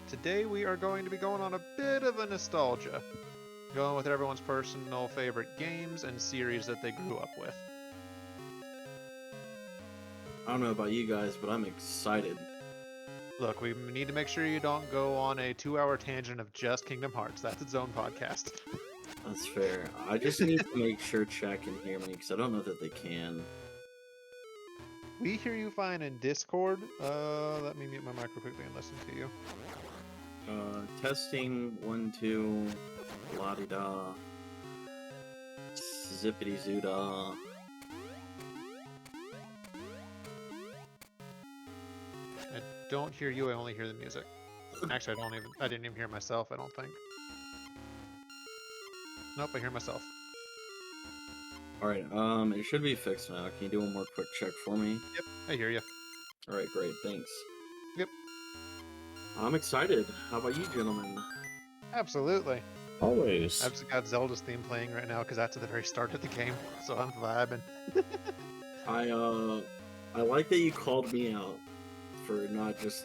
Today we are going to be going on a bit of a nostalgia. Going with everyone's personal favorite games and series that they grew up with. I don't know about you guys, but I'm excited. Look, we need to make sure you don't go on a 2-hour tangent of just Kingdom Hearts. That's its own podcast. That's fair. I just need to make sure chat can hear me, because I don't know that they can. We hear you fine in Discord. Let me mute my mic real quickly and listen to you. Testing, 1, 2, la-di-da, zippity-zoo-da. I don't hear you, I only hear the music. Actually, I didn't even hear myself, I don't think. Nope, I hear myself. Alright, it should be fixed now. Can you do one more quick check for me? Yep, I hear you. Alright, great, thanks. Yep. I'm excited. How about you, gentlemen? Absolutely. Always. I've just got Zelda's theme playing right now because that's at the very start of the game, so I'm vibing. I like that you called me out for not just,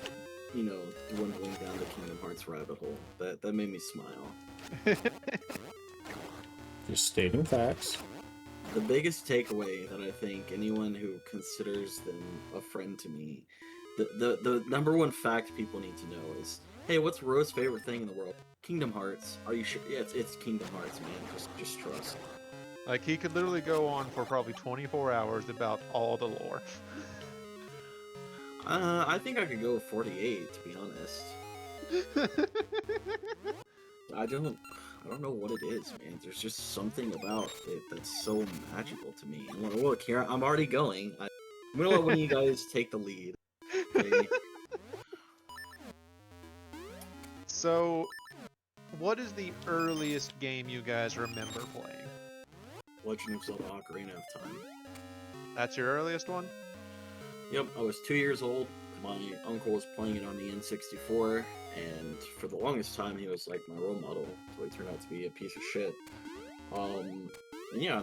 dwindling down the Kingdom Hearts rabbit hole. That made me smile. Just stating facts. The biggest takeaway that I think anyone who considers them a friend to me, the number one fact people need to know is, hey, what's Rose's favorite thing in the world? Kingdom Hearts. Are you sure? Yeah, it's Kingdom Hearts, man. Just trust. Like, he could literally go on for probably 24 hours about all the lore. I think I could go with 48, to be honest. I don't know what it is, man. There's just something about it that's so magical to me. Look here, I'm already going. I'm gonna let one of you guys take the lead. Okay? So, what is the earliest game you guys remember playing? Legend of Zelda: Ocarina of Time. That's your earliest one? Yep, I was 2 years old. My uncle was playing it on the N64, and for the longest time he was like my role model, so he turned out to be a piece of shit. And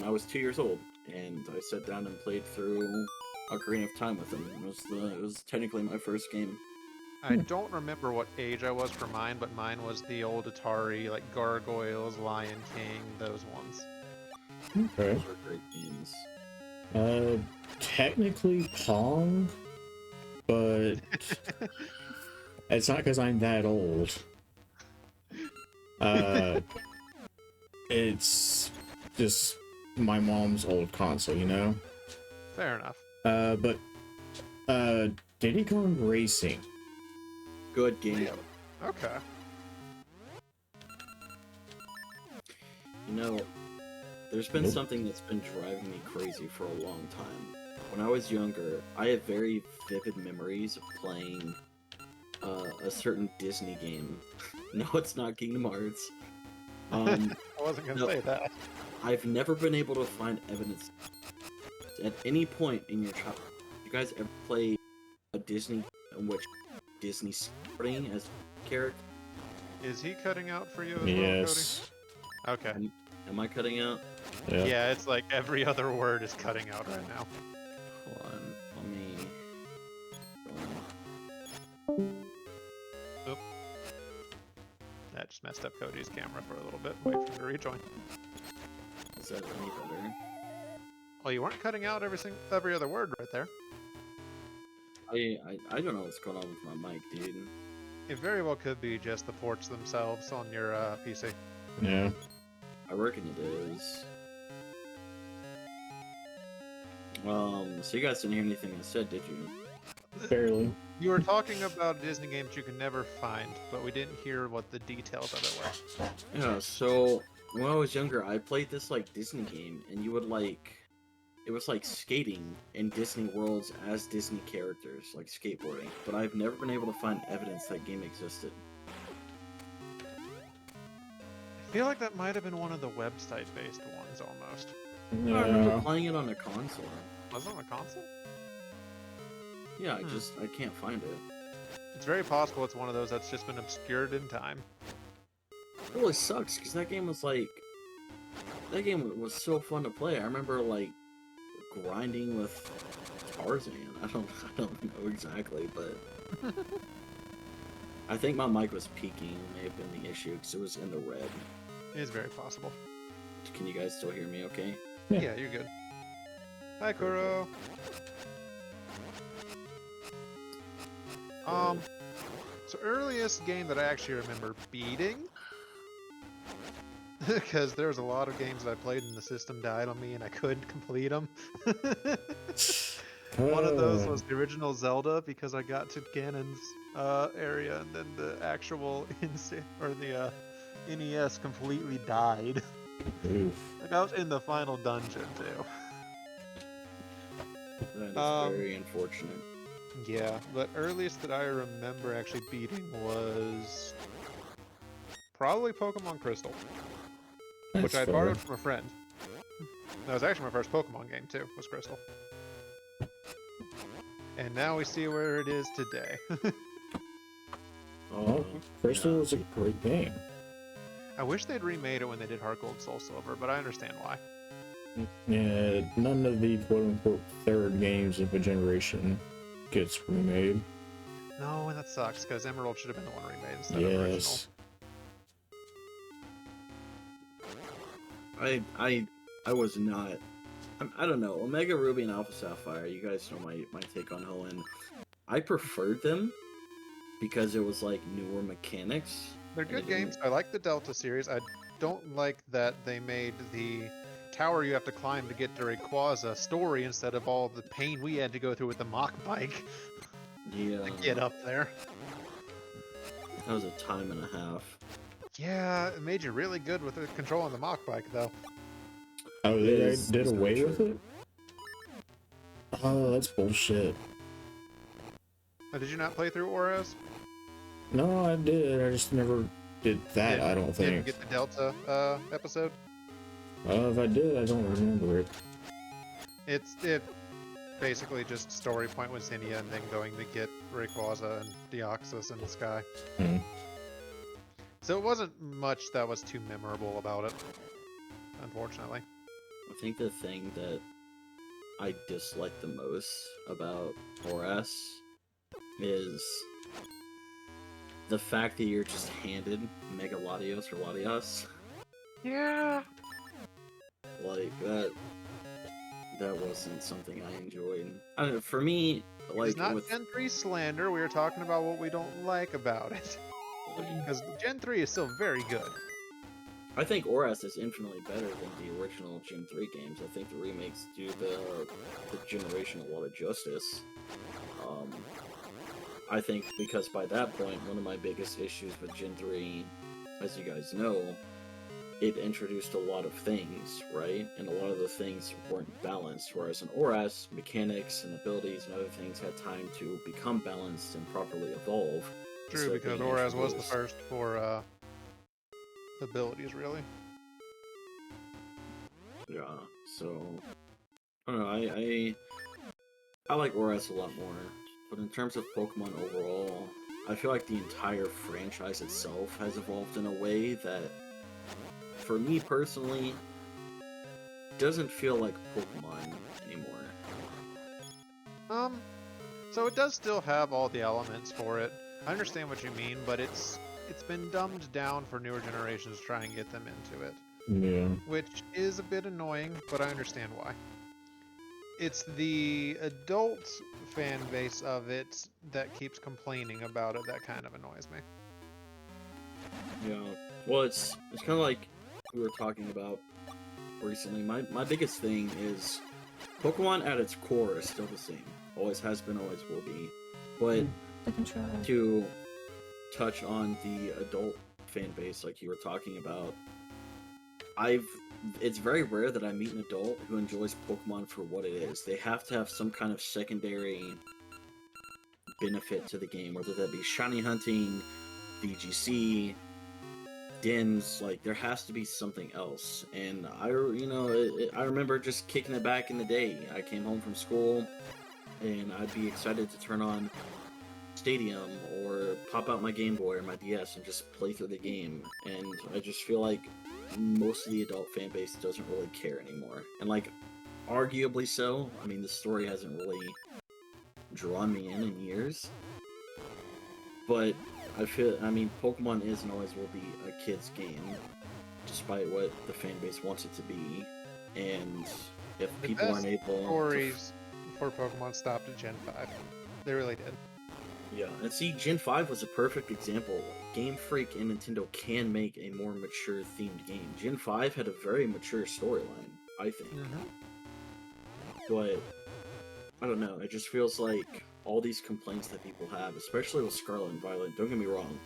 I was 2 years old, and I sat down and played through Ocarina of Time with him. It was technically my first game. I don't remember what age I was for mine, but mine was the old Atari, like Gargoyles, Lion King, those ones. Okay. Those were great games. Technically Pong, but it's not because I'm that old. It's just my mom's old console, you know? Fair enough. But Diddy Kong Racing. Good game. Okay. There's been something that's been driving me crazy for a long time. When I was younger, I have very vivid memories of playing a certain Disney game. No, it's not Kingdom Hearts. I wasn't going to say that. I've never been able to find evidence at any point in your childhood. You guys ever play a Disney in which Disney's starting as a character? Is he cutting out for you as Yes. well, Cody? Okay. Am I cutting out? Yeah, it's like every other word is cutting out right now. Hold on, let me... Oop. That just messed up Cody's camera for a little bit. Wait for him to rejoin. Is that any better? Well, you weren't cutting out every other word right there. I don't know what's going on with my mic, dude. It very well could be just the ports themselves on your PC. Yeah. I reckon it is. So you guys didn't hear anything I said, did you? Barely. You were talking about a Disney game that you can never find, but we didn't hear what the details of it were. Yeah, so when I was younger, I played this like Disney game, and you would it was like skating in Disney worlds as Disney characters, like skateboarding. But I've never been able to find evidence that game existed. I feel like that might have been one of the website-based ones, almost. I remember Yeah. playing it on a console. Was it on a console? Yeah, I can't find it. It's very possible it's one of those that's just been obscured in time. It really sucks, because that game was so fun to play. I remember grinding with Tarzan. I don't know exactly, but I think my mic was peaking. May have been the issue because it was in the red. It is very possible. Can you guys still hear me? Okay. Yeah, you're good. Hi, Kuro. So earliest game that I actually remember beating, because there was a lot of games that I played and the system died on me and I couldn't complete them. One of those was the original Zelda because I got to Ganon's area and then the actual the NES completely died. Oof. Like I was in the final dungeon too. That is very unfortunate. Yeah, but earliest that I remember actually beating was probably Pokemon Crystal, which I That's borrowed fair. from a friend. That was actually my first Pokemon game too, was Crystal. And now we see where it is today. Oh, Crystal yeah. was a great game. I wish they'd remade it when they did Heart Gold Soul Silver, but I understand why. Yeah, none of the quote-unquote third games of a generation gets remade. No, and that sucks, because Emerald should have been the one remade instead of original. Yes. I was not. I don't know. Omega Ruby and Alpha Sapphire. You guys know my take on Hoenn. I preferred them because it was like newer mechanics. They're good games. I like the Delta series. I don't like that they made the tower you have to climb to get to Rayquaza story instead of all the pain we had to go through with the Mach Bike Yeah. to get up there. That was a time and a half. Yeah, it made you really good with the control on the Mach Bike, though. Oh, they Is did not away true. with it? Oh, that's bullshit. Did you not play through Auras? No, I did. I just never did that, I don't Didn't think. get the Delta episode? If I did, I don't remember it. It basically just story point with Zinnia and then going to get Rayquaza and Deoxys in the sky. Hmm. So it wasn't much that was too memorable about it, unfortunately. I think the thing that I dislike the most about ORS is the fact that you're just handed Mega Latios or Latios. Yeah. Like that wasn't something I enjoyed. I don't know, for me, like It's not with Gen 3 slander, we were talking about what we don't like about it. Because Gen 3 is still very good. I think ORAS is infinitely better than the original Gen 3 games. I think the remakes do the generation a lot of justice. I think because by that point, one of my biggest issues with Gen 3, as you guys know, it introduced a lot of things, right? And a lot of the things weren't balanced, whereas in ORAS, mechanics and abilities and other things had time to become balanced and properly evolve. True, instead of because being Auras was the introduced. first for abilities, really. Yeah, so I don't know. I like ORAS a lot more, but in terms of Pokemon overall, I feel like the entire franchise itself has evolved in a way that, for me personally, doesn't feel like Pokemon anymore. So it does still have all the elements for it. I understand what you mean, but it's been dumbed down for newer generations to try and get them into it. Yeah. Which is a bit annoying, but I understand why. It's the adult fan base of it that keeps complaining about it that kind of annoys me. Yeah. Well, it's kind of like we were talking about recently. My biggest thing is Pokemon at its core is still the same. Always has been, always will be. But to touch on the adult fan base like you were talking about, it's very rare that I meet an adult who enjoys Pokemon for what it is. They have to have some kind of secondary benefit to the game, whether that be shiny hunting, VGC, dens, like there has to be something else. And I remember just kicking it back in the day. I came home from school and I'd be excited to turn on Stadium or pop out my Game Boy or my DS and just play through the game. And I just feel like most of the adult fan base doesn't really care anymore. And like, arguably so. I mean, the story hasn't really drawn me in years. But I mean, Pokemon is and always will be a kid's game, despite what the fan base wants it to be. And if The people best aren't able stories for Pokemon stopped at Gen 5. They really did. yeah, and see, Gen 5 was a perfect example. Game Freak and Nintendo can make a more mature themed game. Gen 5 had a very mature storyline, I think. But I don't know, it just feels like all these complaints that people have, especially with Scarlet and Violet, don't get me wrong,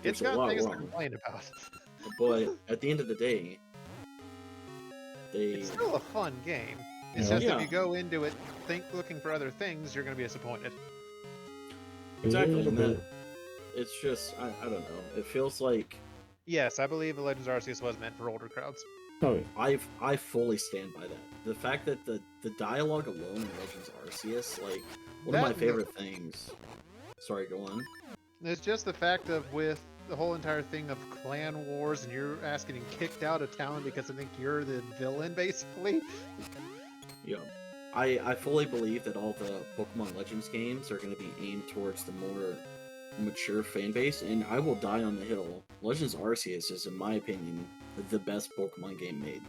It's there's a got lot things to wrong. complain about. But at the end of the day, It's still a fun game. It's Yeah. just if Yeah. you go into it looking for other things, you're going to be disappointed. Exactly, Yeah, and but- it's just, I don't know, it feels like Yes, I believe the Legends Arceus was meant for older crowds. Oh, I fully stand by that. The fact that the dialogue alone in Legends Arceus, like, one of my That- favorite things. Sorry, go on. It's just the fact of with the whole entire thing of clan wars and you're asking getting kicked out of town because I think you're the villain, basically. Yeah. I fully believe that all the Pokemon Legends games are going to be aimed towards the more mature fan base, and I will die on the hill. Legends Arceus is, in my opinion, the best Pokemon game made.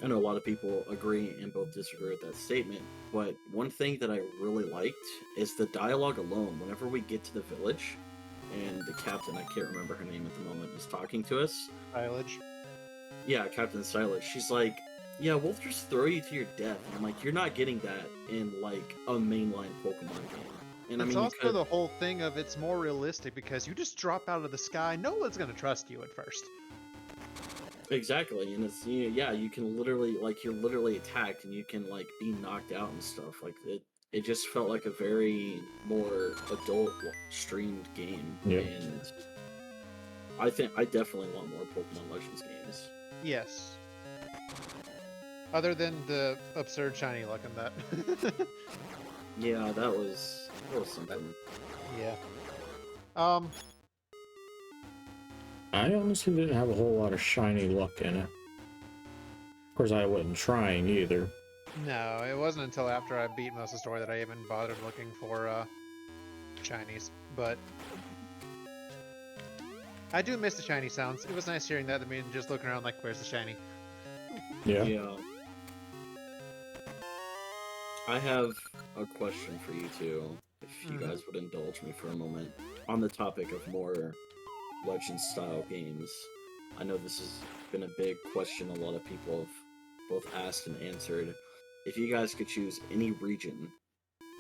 I know a lot of people agree and both disagree with that statement, but one thing that I really liked is the dialogue alone. Whenever we get to the village, and the captain, I can't remember her name at the moment, is talking to us. Mileage. Yeah, Captain Silas. She's like, yeah, we'll just throw you to your death. And I'm like, you're not getting that in, like, a mainline Pokemon game. And I It's mean, also the whole thing of it's more realistic because you just drop out of the sky. No one's going to trust you at first. exactly, and it's, yeah, you can literally, like, you're literally attacked and you can, like, be knocked out and stuff. Like, it just felt like a very more adult streamed game. Yeah. And I definitely want more Pokemon Legends games. Yes. Other than the absurd shiny luck in that. Yeah, that was something. Yeah. I honestly didn't have a whole lot of shiny luck in it. Of course, I wasn't trying either. No, it wasn't until after I beat most of the story that I even bothered looking for shinies. But I do miss the shiny sounds. It was nice hearing that. I mean, just looking around like, where's the shiny? Yeah. Yeah. I have a question for you two, if you guys would indulge me for a moment. On the topic of more Legends-style games, I know this has been a big question a lot of people have both asked and answered. If you guys could choose any region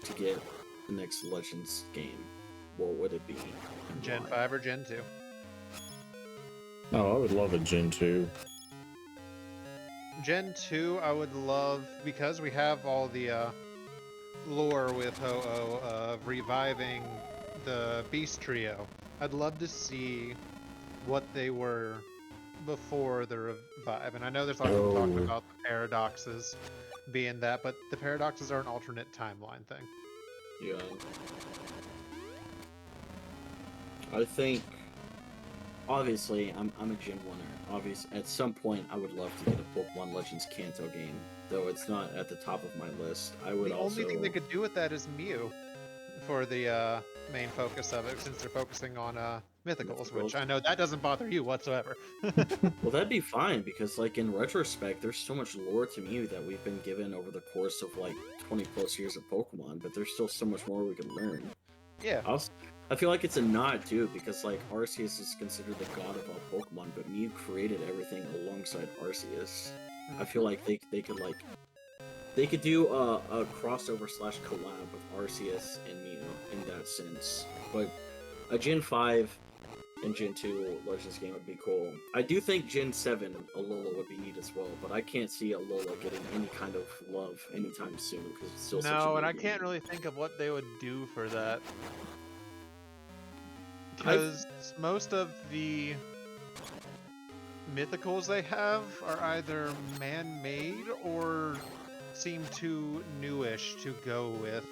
to get the next Legends game, what would it be? And Gen why? 5 or Gen 2? Oh, I would love a Gen 2. Gen 2 I would love, because we have all the lore with Ho-Oh of reviving the Beast Trio. I'd love to see what they were before the revive. And I know there's a lot of people talking about the paradoxes being that, but the paradoxes are an alternate timeline thing. Yeah. I think, obviously, I'm a Gen 1er. Obviously, at some point, I would love to get a Pokemon Legends Kanto game, though it's not at the top of my list. I would The also... only thing they could do with that is Mew for the main focus of it, since they're focusing on mythicals, which I know that doesn't bother you whatsoever. Well, that'd be fine, because, like, in retrospect, there's so much lore to Mew that we've been given over the course of, like, 20 plus years of Pokemon, but there's still so much more we can learn. Yeah. I feel like it's a nod, too, because, like, Arceus is considered the god of all Pokemon, but Mew created everything alongside Arceus. I feel like they could, like... They could do a crossover / collab with Arceus and Mew in that sense. But a Gen 5 and Gen 2 Legends game would be cool. I do think Gen 7 Alola would be neat as well, but I can't see Alola getting any kind of love anytime soon, because it's still such a No, new and I game. can't really think of what they would do for that. Because most of the mythicals they have are either man-made or seem too newish to go with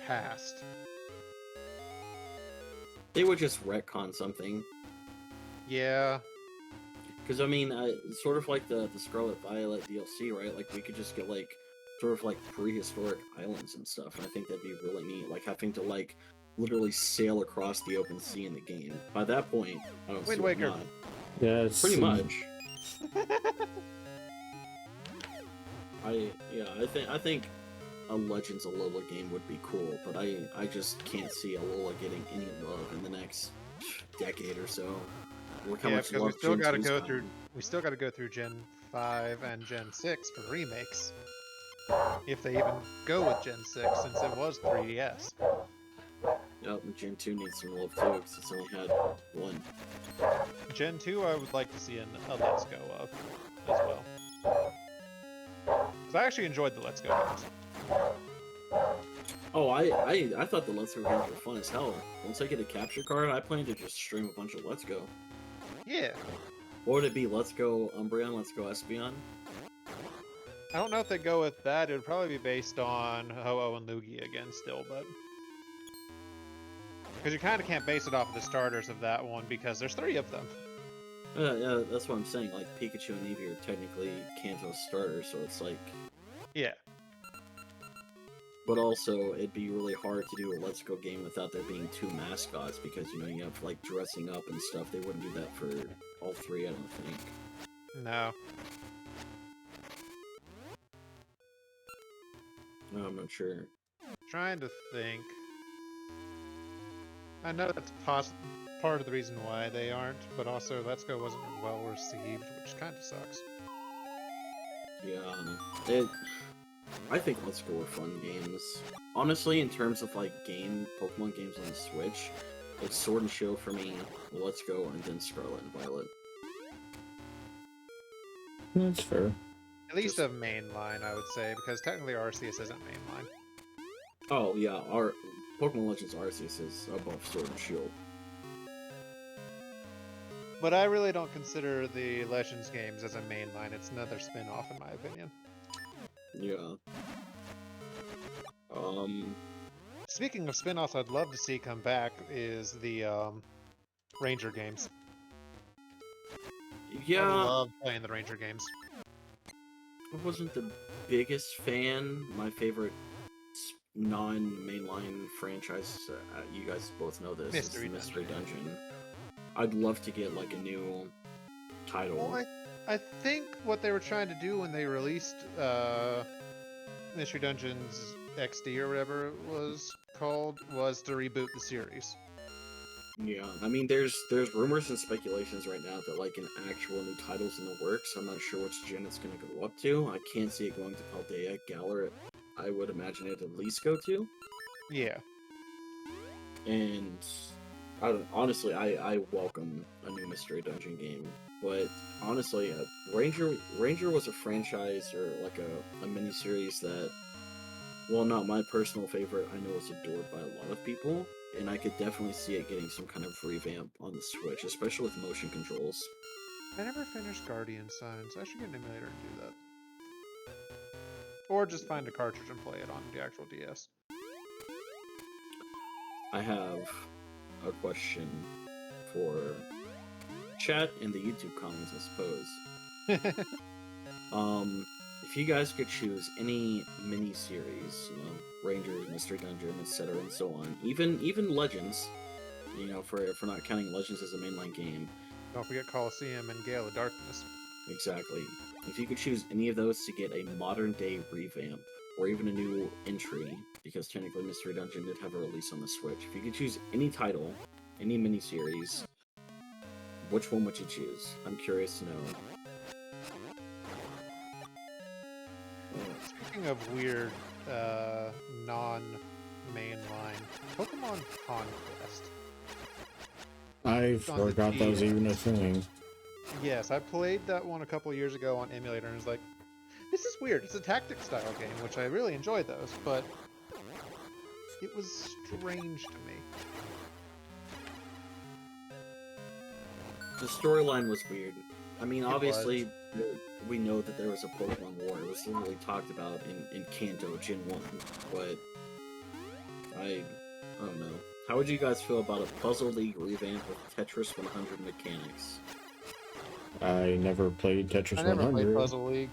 past. They would just retcon something. Yeah. Because, I mean, it's sort of like the Scarlet Violet DLC, right? Like, we could just get, like, sort of like prehistoric islands and stuff. And I think that'd be really neat, like having to like literally sail across the open sea in the game. By that point, I don't see Wind why Waker. not. Yeah, it's Pretty much. I think a Legends of Alola game would be cool, but I just can't see Alola getting any love in the next decade or so. Look how Yeah, much because we love still Gen got to 2's go gotten. through. We still got to go through Gen 5 and Gen 6 for remakes. If they even go with Gen 6, since it was 3DS. Yep, and Gen 2 needs some love too, because it's only had one. Gen 2, I would like to see a Let's Go of as well. Because I actually enjoyed the Let's Go games. Oh, I thought the Let's Go games were fun as hell. Once I get a capture card, I plan to just stream a bunch of Let's Go. Yeah. What would it be? Let's Go Umbreon, Let's Go Espeon? I don't know if they go with that. It would probably be based on Ho-Oh and Lugia again still, but... Because you kind of can't base it off of the starters of that one, because there's 3 of them. Yeah, that's what I'm saying. Like, Pikachu and Eevee are technically Kanto's starters, so it's like... Yeah. But also, it'd be really hard to do a Let's Go game without there being 2 mascots, because, you know, you have, like, dressing up and stuff. They wouldn't do that for all 3, I don't think. No. No, I'm not sure. Trying to think. I know that's part of the reason why they aren't, but also Let's Go wasn't well received, which kind of sucks. Yeah, I think Let's Go are fun games. Honestly, in terms of like Pokemon games on the Switch, it's Sword and Shield for me, Let's Go, and then Scarlet and Violet. That's fair. At least a mainline, I would say, because technically Arceus isn't mainline. Oh yeah, our Pokemon Legends Arceus is above Sword and Shield. But I really don't consider the Legends games as a mainline. It's another spin-off, in my opinion. Yeah. Speaking of spin-offs I'd love to see come back is the Ranger games. Yeah. I love playing the Ranger games. I wasn't the biggest fan. My favorite non-mainline franchise, you guys both know this, is the Mystery Dungeon. I'd love to get like a new title. Well, I think what they were trying to do when they released Mystery Dungeons XD or whatever it was called was to reboot the series. Yeah, I mean, there's rumors and speculations right now that like an actual new title's in the works. I'm not sure which gen it's going to go up to. I can't see it going to Paldea. Galar, I would imagine it at least go to. Yeah. And honestly, I welcome a new Mystery Dungeon game. But honestly, Ranger was a franchise or like a mini-series that, well, not my personal favorite, I know it's adored by a lot of people. And I could definitely see it getting some kind of revamp on the Switch, especially with motion controls. I never finished Guardian Signs. I should get an emulator and do that. Or just find a cartridge and play it on the actual DS. I have a question for chat and the YouTube comments, I suppose. If you guys could choose any mini-series, you know, Rangers, Mystery Dungeon, etc., and so on, even Legends, you know, for not counting Legends as a mainline game. Don't forget Coliseum and Gale of Darkness. Exactly. If you could choose any of those to get a modern-day revamp, or even a new entry, because technically Mystery Dungeon did have a release on the Switch, if you could choose any title, any mini-series, which one would you choose? I'm curious to know. Speaking of weird, non-mainline, Pokemon Conquest. I forgot that was even a thing. Yes, I played that one a couple years ago on emulator and was like, this is weird. It's a tactic style game, which I really enjoy those, but it was strange to me. The storyline was weird. I mean, obviously, we know that there was a Pokemon War. It was literally talked about in Kanto Gen 1, but I don't know. How would you guys feel about a Puzzle League revamp with Tetris 100 mechanics? I never played Tetris 100. I never played Puzzle League.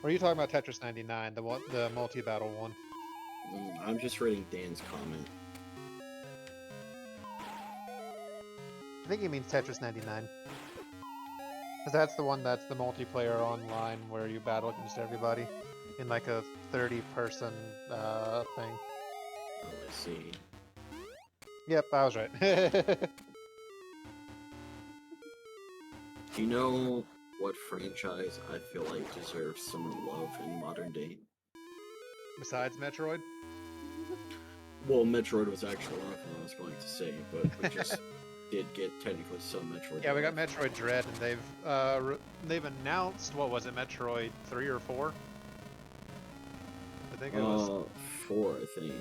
Or are you talking about Tetris 99, the multi-battle one? I'm just reading Dan's comment. I think he means Tetris 99. Because that's the one that's the multiplayer online where you battle against everybody in like a 30-person thing. Oh, I see. Yep, I was right. Do you know what franchise I feel like deserves some love in modern day? Besides Metroid? Well, Metroid was actually one of them I was going to say, but we just did get technically some Metroid. Yeah, we got love. Metroid Dread, and they've announced, what was it, Metroid 3 or 4? I think it was 4, I think.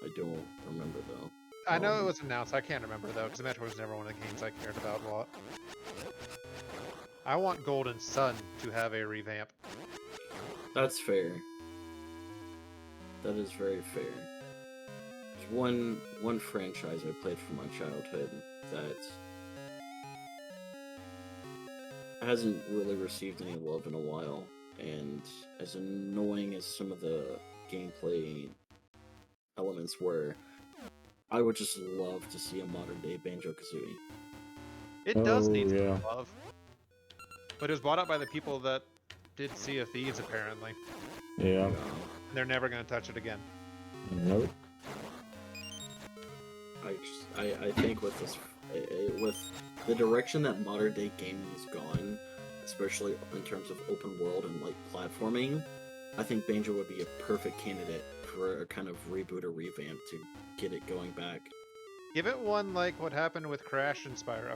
I don't remember though. I know it was announced. I can't remember though, because Metroid was never one of the games I cared about a lot. I want Golden Sun to have a revamp. That's fair. That is very fair. There's one franchise I played from my childhood that hasn't really received any love in a while, and as annoying as some of the gameplay elements were, I would just love to see a modern day Banjo-Kazooie. It does Oh, need some yeah. love. But it was bought out by the people that did Sea of Thieves, apparently. Yeah. And they're never going to touch it again. Nope. I think with this, with the direction that modern day gaming has gone, especially in terms of open world and like platforming, I think Banjo would be a perfect candidate for a kind of reboot or revamp to get it going back. Give it one like what happened with Crash and Spyro.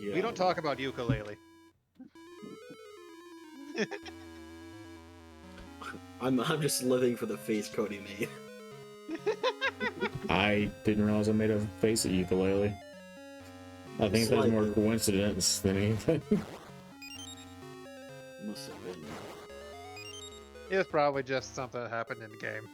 Yeah. We don't talk about ukulele. I'm just living for the face Cody made. I didn't realize I made a face at ukulele. I think that's more coincidence than anything. Must have been. It was probably just something that happened in the game.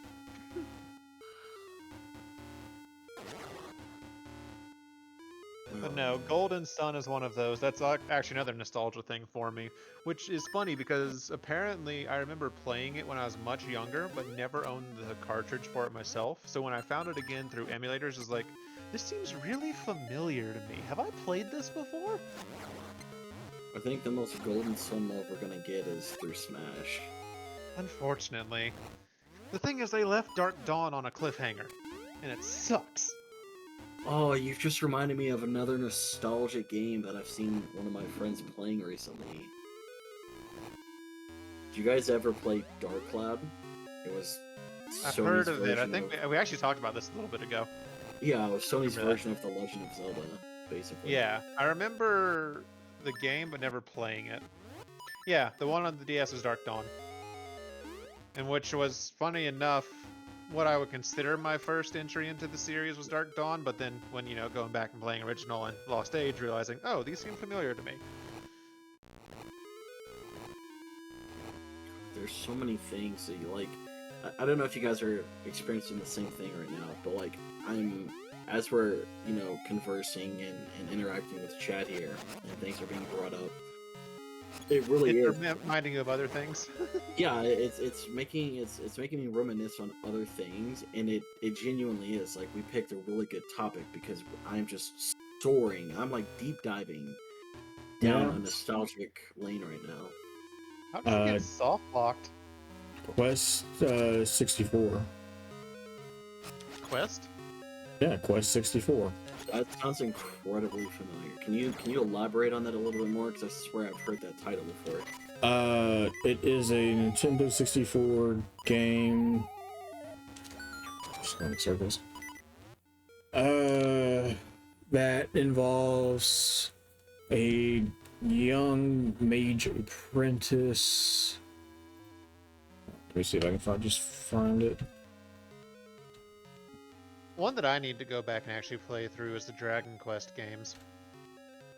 But no, Golden Sun is one of those. That's actually another nostalgia thing for me, which is funny because apparently I remember playing it when I was much younger, but never owned the cartridge for it myself. So when I found it again through emulators, it's like, this seems really familiar to me. Have I played this before? I think the most Golden Sun love we're gonna get is through Smash. Unfortunately. The thing is, they left Dark Dawn on a cliffhanger, and it sucks. Oh, you've just reminded me of another nostalgic game that I've seen one of my friends playing recently. Did you guys ever play Dark Cloud? It was I've Sony's heard of it. I version think we actually talked about this a little bit ago. Yeah, it was Sony's Remember that. version of The Legend of Zelda, basically. Yeah, I remember the game, but never playing it. Yeah, the one on the DS was Dark Dawn. And which was, funny enough, what I would consider my first entry into the series was Dark Dawn, but then when, you know, going back and playing original and Lost Age, realizing, oh, these seem familiar to me. There's so many things that you like. I don't know if you guys are experiencing the same thing right now, but like, as we're, you know, conversing and interacting with chat here, and things are being brought up, it really is. Reminding you of other things. Yeah, it's making me reminisce on other things, and it genuinely is. Like, we picked a really good topic because I'm just soaring. I'm like deep diving down a nostalgic lane right now. How did you get soft locked? Quest 64. Quest? Yeah, Quest 64. That sounds incredibly familiar. Can you elaborate on that a little bit more? Because I swear I've heard that title before. It is a Nintendo 64 game. Just going in circles. That involves a young mage apprentice. Let me see if I can find it. One that I need to go back and actually play through is the Dragon Quest games.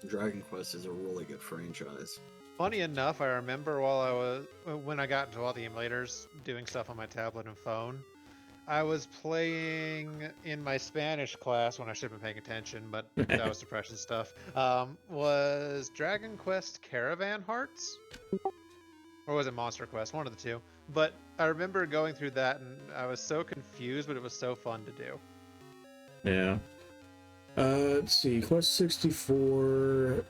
Dragon Quest is a really good franchise. Funny enough, I remember when I got into all the emulators, doing stuff on my tablet and phone, I was playing in my Spanish class when I should have been paying attention, but that was depression stuff. Was Dragon Quest Caravan Hearts? Or was it Monster Quest? One of the two. But I remember going through that and I was so confused, but it was so fun to do. Yeah. Let's see. Quest 64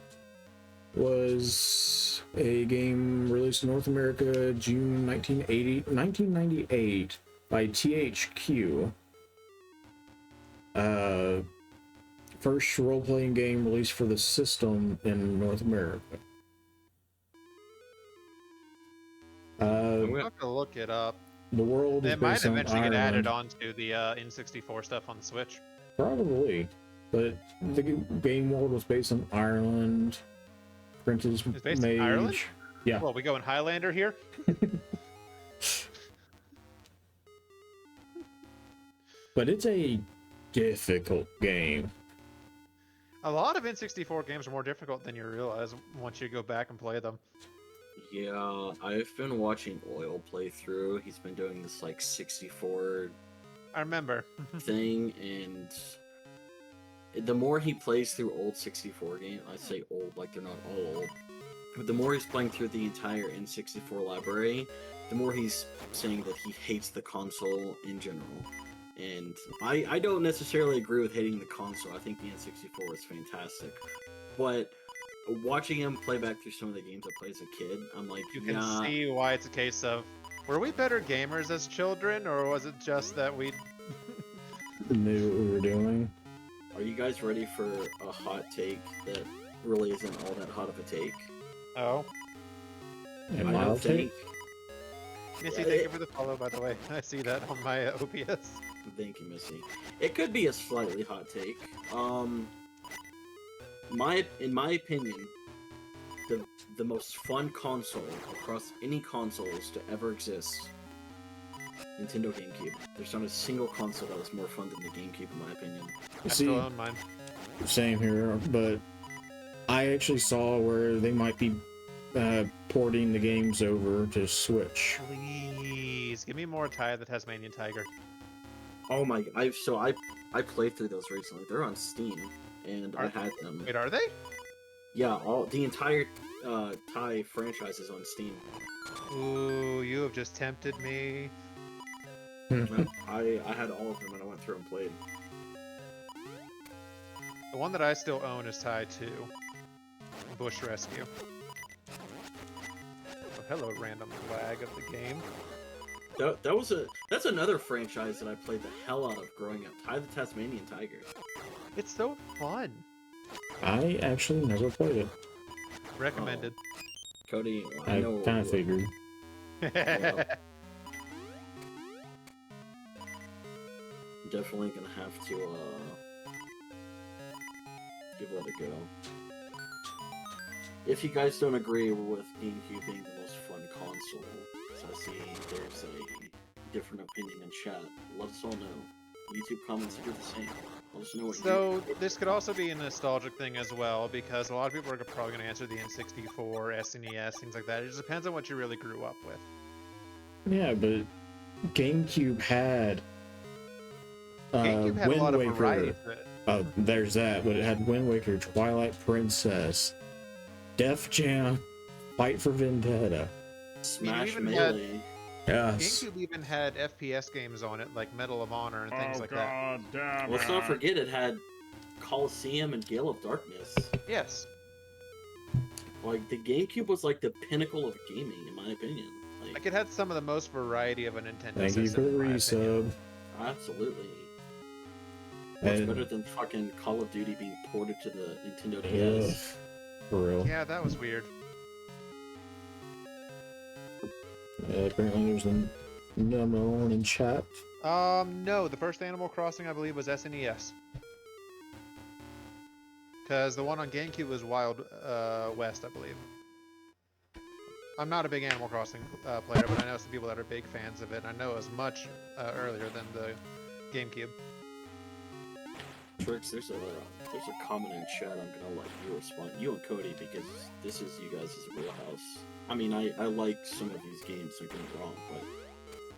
was a game released in North America June 1998 by THQ. First role-playing game released for the system in North America. I'm going to look it up. The world is It might based on eventually get Ireland. added onto the N64 stuff on the Switch. Probably, but the game world was based on Ireland. Princess It's based Mage. in Ireland? Yeah. Well, we go in Highlander here? But it's a difficult game. A lot of N64 games are more difficult than you realize once you go back and play them. Yeah, I've been watching Oil play through. He's been doing this like 64 I remember. thing, and the more he plays through old 64 games, I say old like they're not all old, but the more he's playing through the entire N64 library, the more he's saying that he hates the console in general. And I don't necessarily agree with hating the console. I think the N64 is fantastic. But watching him play back through some of the games I played as a kid, I'm like, You can yeah, see why it's a case of, were we better gamers as children, or was it just that we... Knew what we were doing. are you guys ready for a hot take that really isn't all that hot of a take? Oh. And I mild don't think... take. Missy, thank you for the follow, by the way. I see that on my OPS. Thank you, Missy. It could be a slightly hot take. In my opinion, the most fun console across any consoles to ever exist, Nintendo GameCube. There's not a single console that was more fun than the GameCube, in my opinion. I See, still own mine. same here, but I actually saw where they might be porting the games over to Switch. Please, give me more Ty the Tasmanian Tiger. Oh my! I played through those recently. They're on Steam, and I had them. Wait, are they? Yeah, the entire Thai franchise is on Steam. Ooh, you have just tempted me. I had all of them, and I went through and played. The one that I still own is Ty 2. Bush Rescue. Oh, hello, random lag of the game. That's another franchise that I played the hell out of growing up. Ty the Tasmanian Tiger. It's so fun. I actually never played it. Recommended. Cody, I know kind of figured. Yeah. Definitely gonna have to give that a go. If you guys don't agree with GameCube being the most fun console, so I see there's a different opinion in chat, let us all know. YouTube comments do the same. Let us know what So, this could also be a nostalgic thing as well, because a lot of people are probably going to answer the N64, SNES, things like that. It just depends on what you really grew up with. Yeah, but GameCube had GameCube had Wind a lot of Waker. variety to it. There's that, but it had Wind Waker, Twilight Princess, Def Jam, Fight for Vendetta. Smash even Melee. Yes. GameCube even had FPS games on it, like Medal of Honor and things like that. damn Let's not forget it had Coliseum and Gale of Darkness. Yes. Like, the GameCube was like the pinnacle of gaming, in my opinion. Like, it had some of the most variety of a Nintendo Thank you for system. the in my opinion. resub. Absolutely. Much And- better than fucking Call of Duty being ported to the Nintendo Ugh, DS. for real. Yeah, that was weird. Apparently there's a number one in chat. No, the first Animal Crossing I believe was SNES. Because the one on GameCube was Wild West, I believe. I'm not a big Animal Crossing player, but I know some people that are big fans of it. I know it was much earlier than the GameCube. Shrix, there's a comment in chat I'm gonna let you respond. You and Cody, because this is you guys' wheelhouse. I mean, I like some of these games, don't get me wrong, but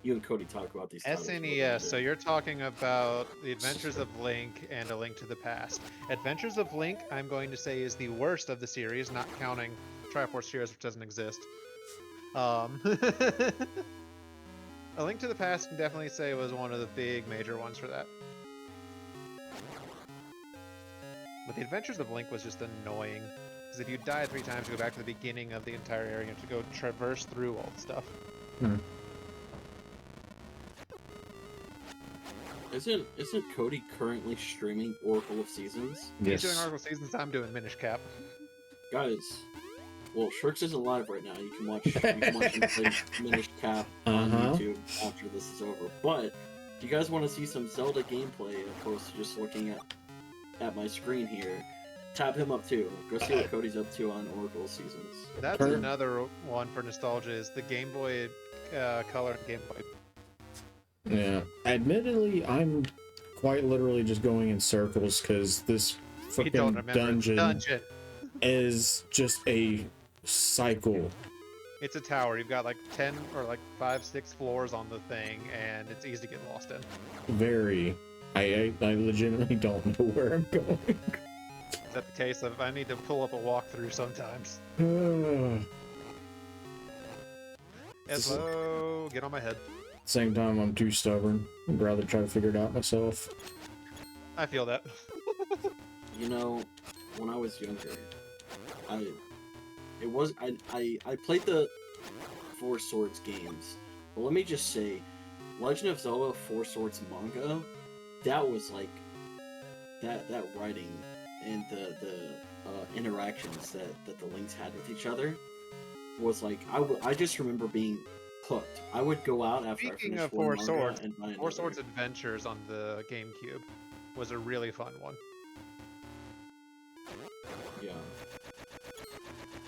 you and Cody talk about these titles. more than I SNES, do. so you're talking about The Adventures of Link and A Link to the Past. Adventures of Link, I'm going to say, is the worst of the series, not counting Triforce Heroes, which doesn't exist. A Link to the Past can definitely say was one of the big major ones for that. But The Adventures of Link was just annoying. Because if you die 3 times, you go back to the beginning of the entire area. You have to go traverse through all the stuff. Isn't Cody currently streaming Oracle of Seasons? He's doing Oracle Seasons, I'm doing Minish Cap. Guys, well, Shrix isn't live right now. You can watch him play Minish Cap on YouTube after this is over. But if you guys want to see some Zelda gameplay, opposed to just looking at my screen here, tap him up too. Go see what Cody's up to on Oracle of Seasons. That's another one for nostalgia, is the Game Boy Color and Game Boy. Yeah. Admittedly, I'm quite literally just going in circles because this freaking dungeon is just a cycle. It's a tower. You've got like 10 or like 5, 6 floors on the thing, and it's easy to get lost in. Very. I legitimately don't know where I'm going. Is that the case of I need to pull up a walkthrough sometimes? Eslo, get on my head. Same time, I'm too stubborn. I'd rather try to figure it out myself. I feel that. You know, when I was younger, I played the Four Swords games, but let me just say, Legend of Zelda Four Swords manga, that was like that writing and the interactions that the links had with each other was like I just remember being hooked. I would go out after I finished one manga and buy another. Four Swords Adventures on the GameCube was a really fun one. Yeah.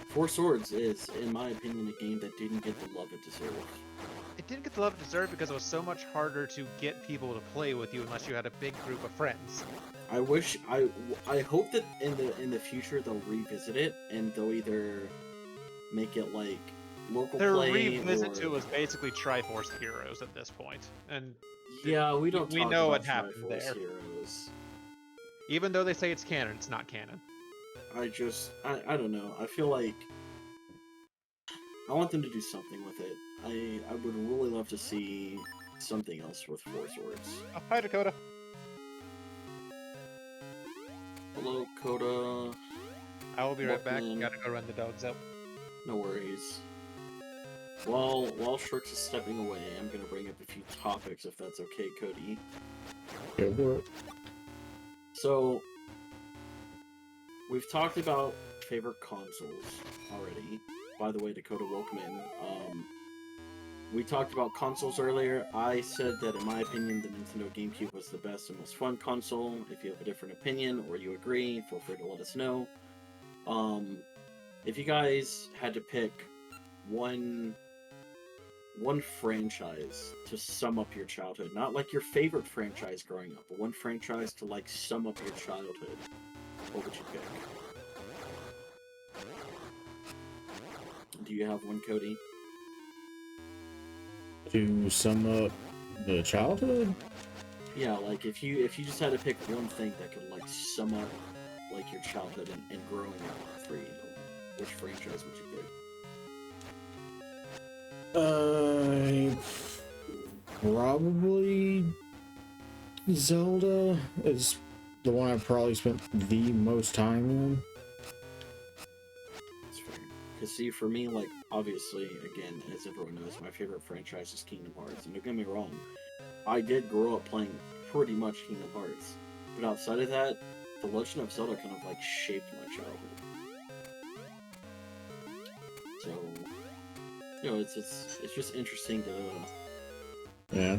Four Swords is, in my opinion, a game that didn't get the love it deserved. It didn't get the love it deserved because it was so much harder to get people to play with you unless you had a big group of friends. I hope that in the future they'll revisit it and they'll either make it like local Their play revisit or... to it was basically Triforce Heroes at this point, and yeah, we know what happened Triforce there. Heroes. Even though they say it's canon, it's not canon. I don't know. I feel like I want them to do something with it. I would really love to see something else with Four Swords. Oh, hi, Dakota. Hello, Coda. I will be right back. Welcome. Gotta go run the dogs out. No worries. While Shrix is stepping away, I'm gonna bring up a few topics, if that's okay, Cody. Go for it. So, we've talked about favorite consoles already. By the way, Dakota, welcome in. We talked about consoles earlier. I said that, in my opinion, the Nintendo GameCube was the best and most fun console. If you have a different opinion or you agree, feel free to let us know. If you guys had to pick one franchise to sum up your childhood, not like your favorite franchise growing up, but one franchise to like sum up your childhood, what would you pick? Do you have one, Cody? To sum up the childhood? Yeah, like if you just had to pick one thing that could like sum up like your childhood and growing up for you, which franchise would you pick? Probably Zelda is the one I've probably spent the most time in. That's fair. Because see, for me, like, obviously, again, as everyone knows, my favorite franchise is Kingdom Hearts. And don't get me wrong, I did grow up playing pretty much Kingdom Hearts. But outside of that, The Legend of Zelda kind of, like, shaped my childhood. So, you know, it's just interesting to Yeah.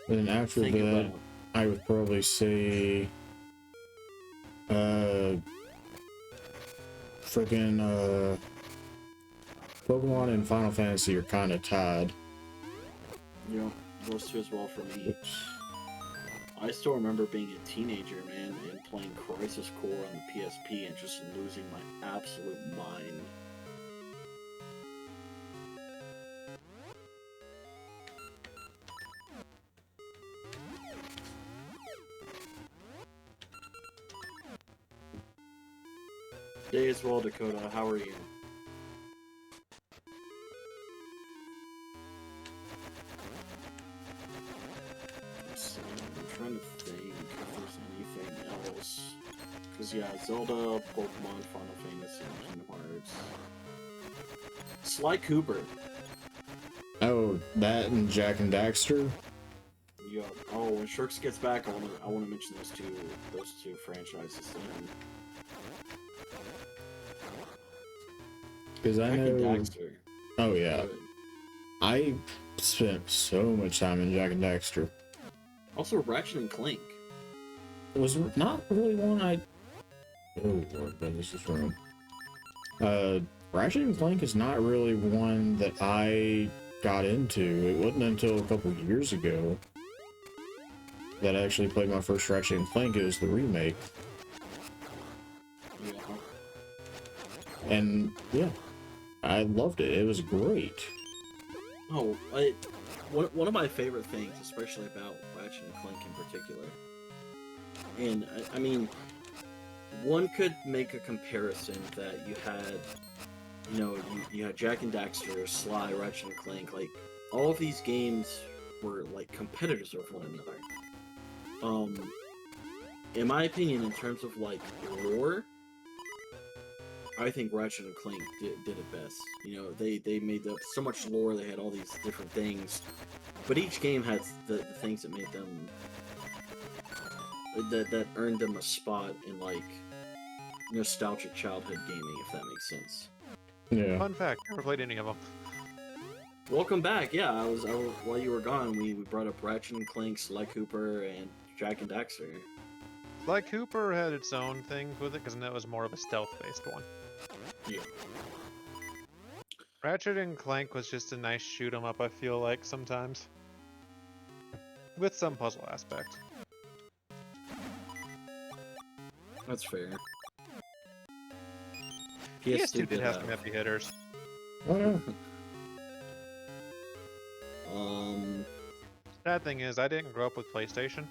And after think that, about. I would probably say freaking Pokemon and Final Fantasy are kind of tied. You know, those two as well for me. I still remember being a teenager, man, and playing Crisis Core on the PSP and just losing my absolute mind. Day as well, Dakota. How are you? I'm trying to think if there's anything else. Because, yeah, Zelda, Pokemon, Final Fantasy, and Kingdom Hearts. Sly Cooper. Oh, that and Jak and Daxter? Yeah. Oh, when Shrix gets back, I wanna mention those two franchises to him. Because I Jak and know. Daxter. Oh yeah, Good. I spent so much time in Jak and Daxter. Also, Ratchet and Clank. It was not really one I. Oh Lord, this is wrong. Ratchet and Clank is not really one that I got into. It wasn't until a couple years ago that I actually played my first Ratchet and Clank. It was the remake. Yeah. And yeah, I loved it. It was great. Oh, one of my favorite things, especially about Ratchet and Clank in particular, and I mean, one could make a comparison that you had, you had Jak and Daxter, Sly, Ratchet and Clank, like all of these games were like competitors of one another. In my opinion, in terms of like lore, I think Ratchet and Clank did it best. You know, they made up so much lore. They had all these different things, but each game had the things that made them that earned them a spot in like nostalgic childhood gaming, if that makes sense. Yeah. Fun fact: never played any of them. Welcome back. Yeah, I was while you were gone. We brought up Ratchet and Clank, Sly Cooper, and Jak and Daxter. Sly Cooper had its own things with it because that was more of a stealth-based one. Yeah. Ratchet and Clank was just a nice shoot 'em up. I feel like sometimes, with some puzzle aspect. That's fair. PS2 did have some heavy hitters. Oh yeah. Sad thing is, I didn't grow up with PlayStation.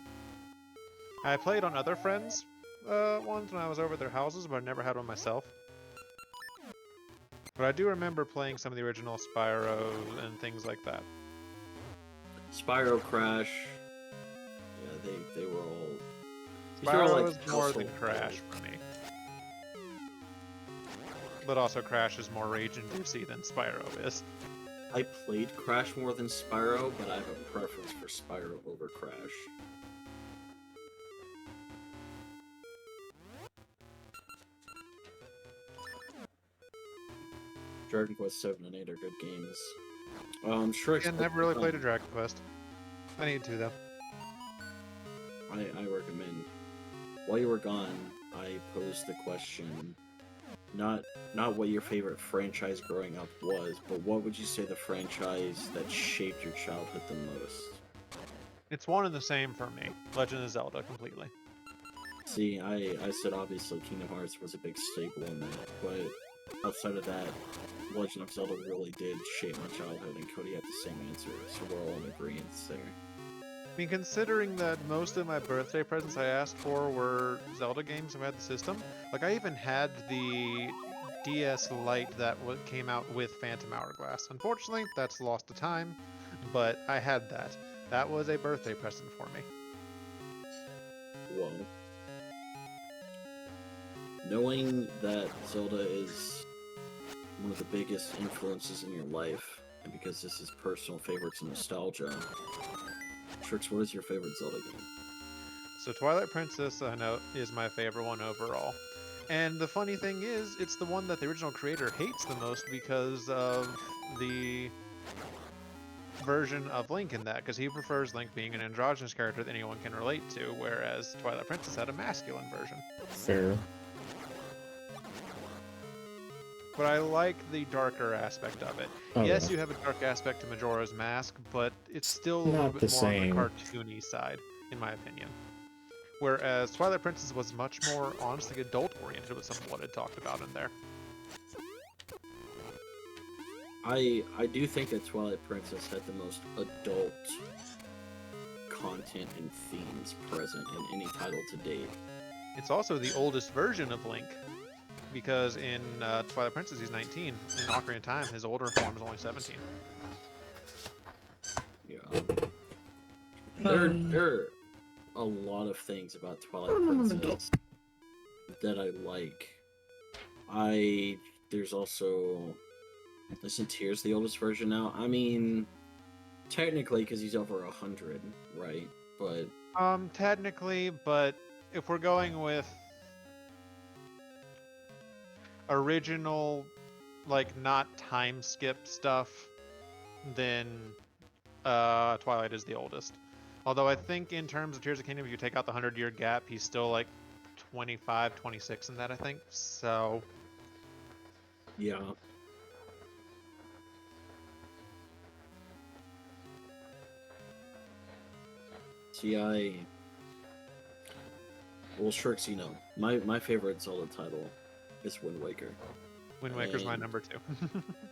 I played on other friends' ones when I was over at their houses, but I never had one myself. But I do remember playing some of the original Spyro and things like that. Spyro, Crash. Yeah, they were all. Spyro was more than Crash for me. But also Crash is more rage-inducing than Spyro is. I played Crash more than Spyro, but I have a preference for Spyro over Crash. Dragon Quest 7 and 8 are good games. Shrix. I never really played a Dragon Quest. I need to though. I recommend. While you were gone, I posed the question, not what your favorite franchise growing up was, but what would you say the franchise that shaped your childhood the most? It's one and the same for me. Legend of Zelda, completely. See, I said obviously Kingdom Hearts was a big staple in that, but outside of that, Legend of Zelda really did shape my childhood, and Cody had the same answer, so we're all in agreement there. I mean, considering that most of my birthday presents I asked for were Zelda games if I had the system, like I even had the DS Lite that came out with Phantom Hourglass. Unfortunately, that's lost to time, but I had that. That was a birthday present for me. Whoa. Knowing that Zelda is one of the biggest influences in your life, and because this is personal favorites and nostalgia, Shrix, what is your favorite Zelda game? So Twilight Princess, I know, is my favorite one overall. And the funny thing is, it's the one that the original creator hates the most because of the version of Link in that, because he prefers Link being an androgynous character that anyone can relate to, whereas Twilight Princess had a masculine version. Fair. But I like the darker aspect of it. Oh, yes, yeah. you have a dark aspect to Majora's Mask, but it's still a Not little the bit more same. on the cartoony side, in my opinion. Whereas Twilight Princess was much more, honestly, adult-oriented with some of what it talked about in there. I do think that Twilight Princess had the most adult content and themes present in any title to date. It's also the oldest version of Link, because in Twilight Princess he's 19. In Ocarina of Time, his older form is only 17. Yeah. There are a lot of things about Twilight Princess that I like. There's also, isn't Tears the oldest version now? I mean, technically, because he's over 100, right? But technically, but if we're going with original, like not time skip stuff, then Twilight is the oldest. Although I think in terms of Tears of the Kingdom, if you take out the 100-year gap, he's still like 25, 26 in that, I think. So yeah. See, well, Shrix, you know, my favorite Zelda title is Wind Waker. Wind Waker's my number 2.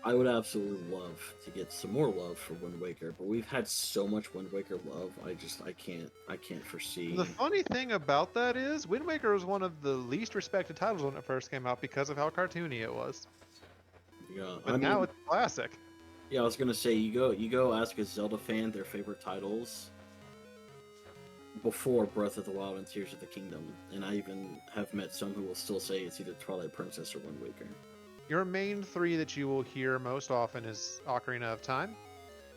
I would absolutely love to get some more love for Wind Waker, but we've had so much Wind Waker love. I can't foresee. The funny thing about that is Wind Waker was one of the least respected titles when it first came out because of how cartoony it was. Yeah, but now it's a classic. Yeah, I was gonna say you go ask a Zelda fan their favorite titles before Breath of the Wild and Tears of the Kingdom, and I even have met some who will still say it's either Twilight Princess or Wind Waker. Your main 3 that you will hear most often is Ocarina of Time,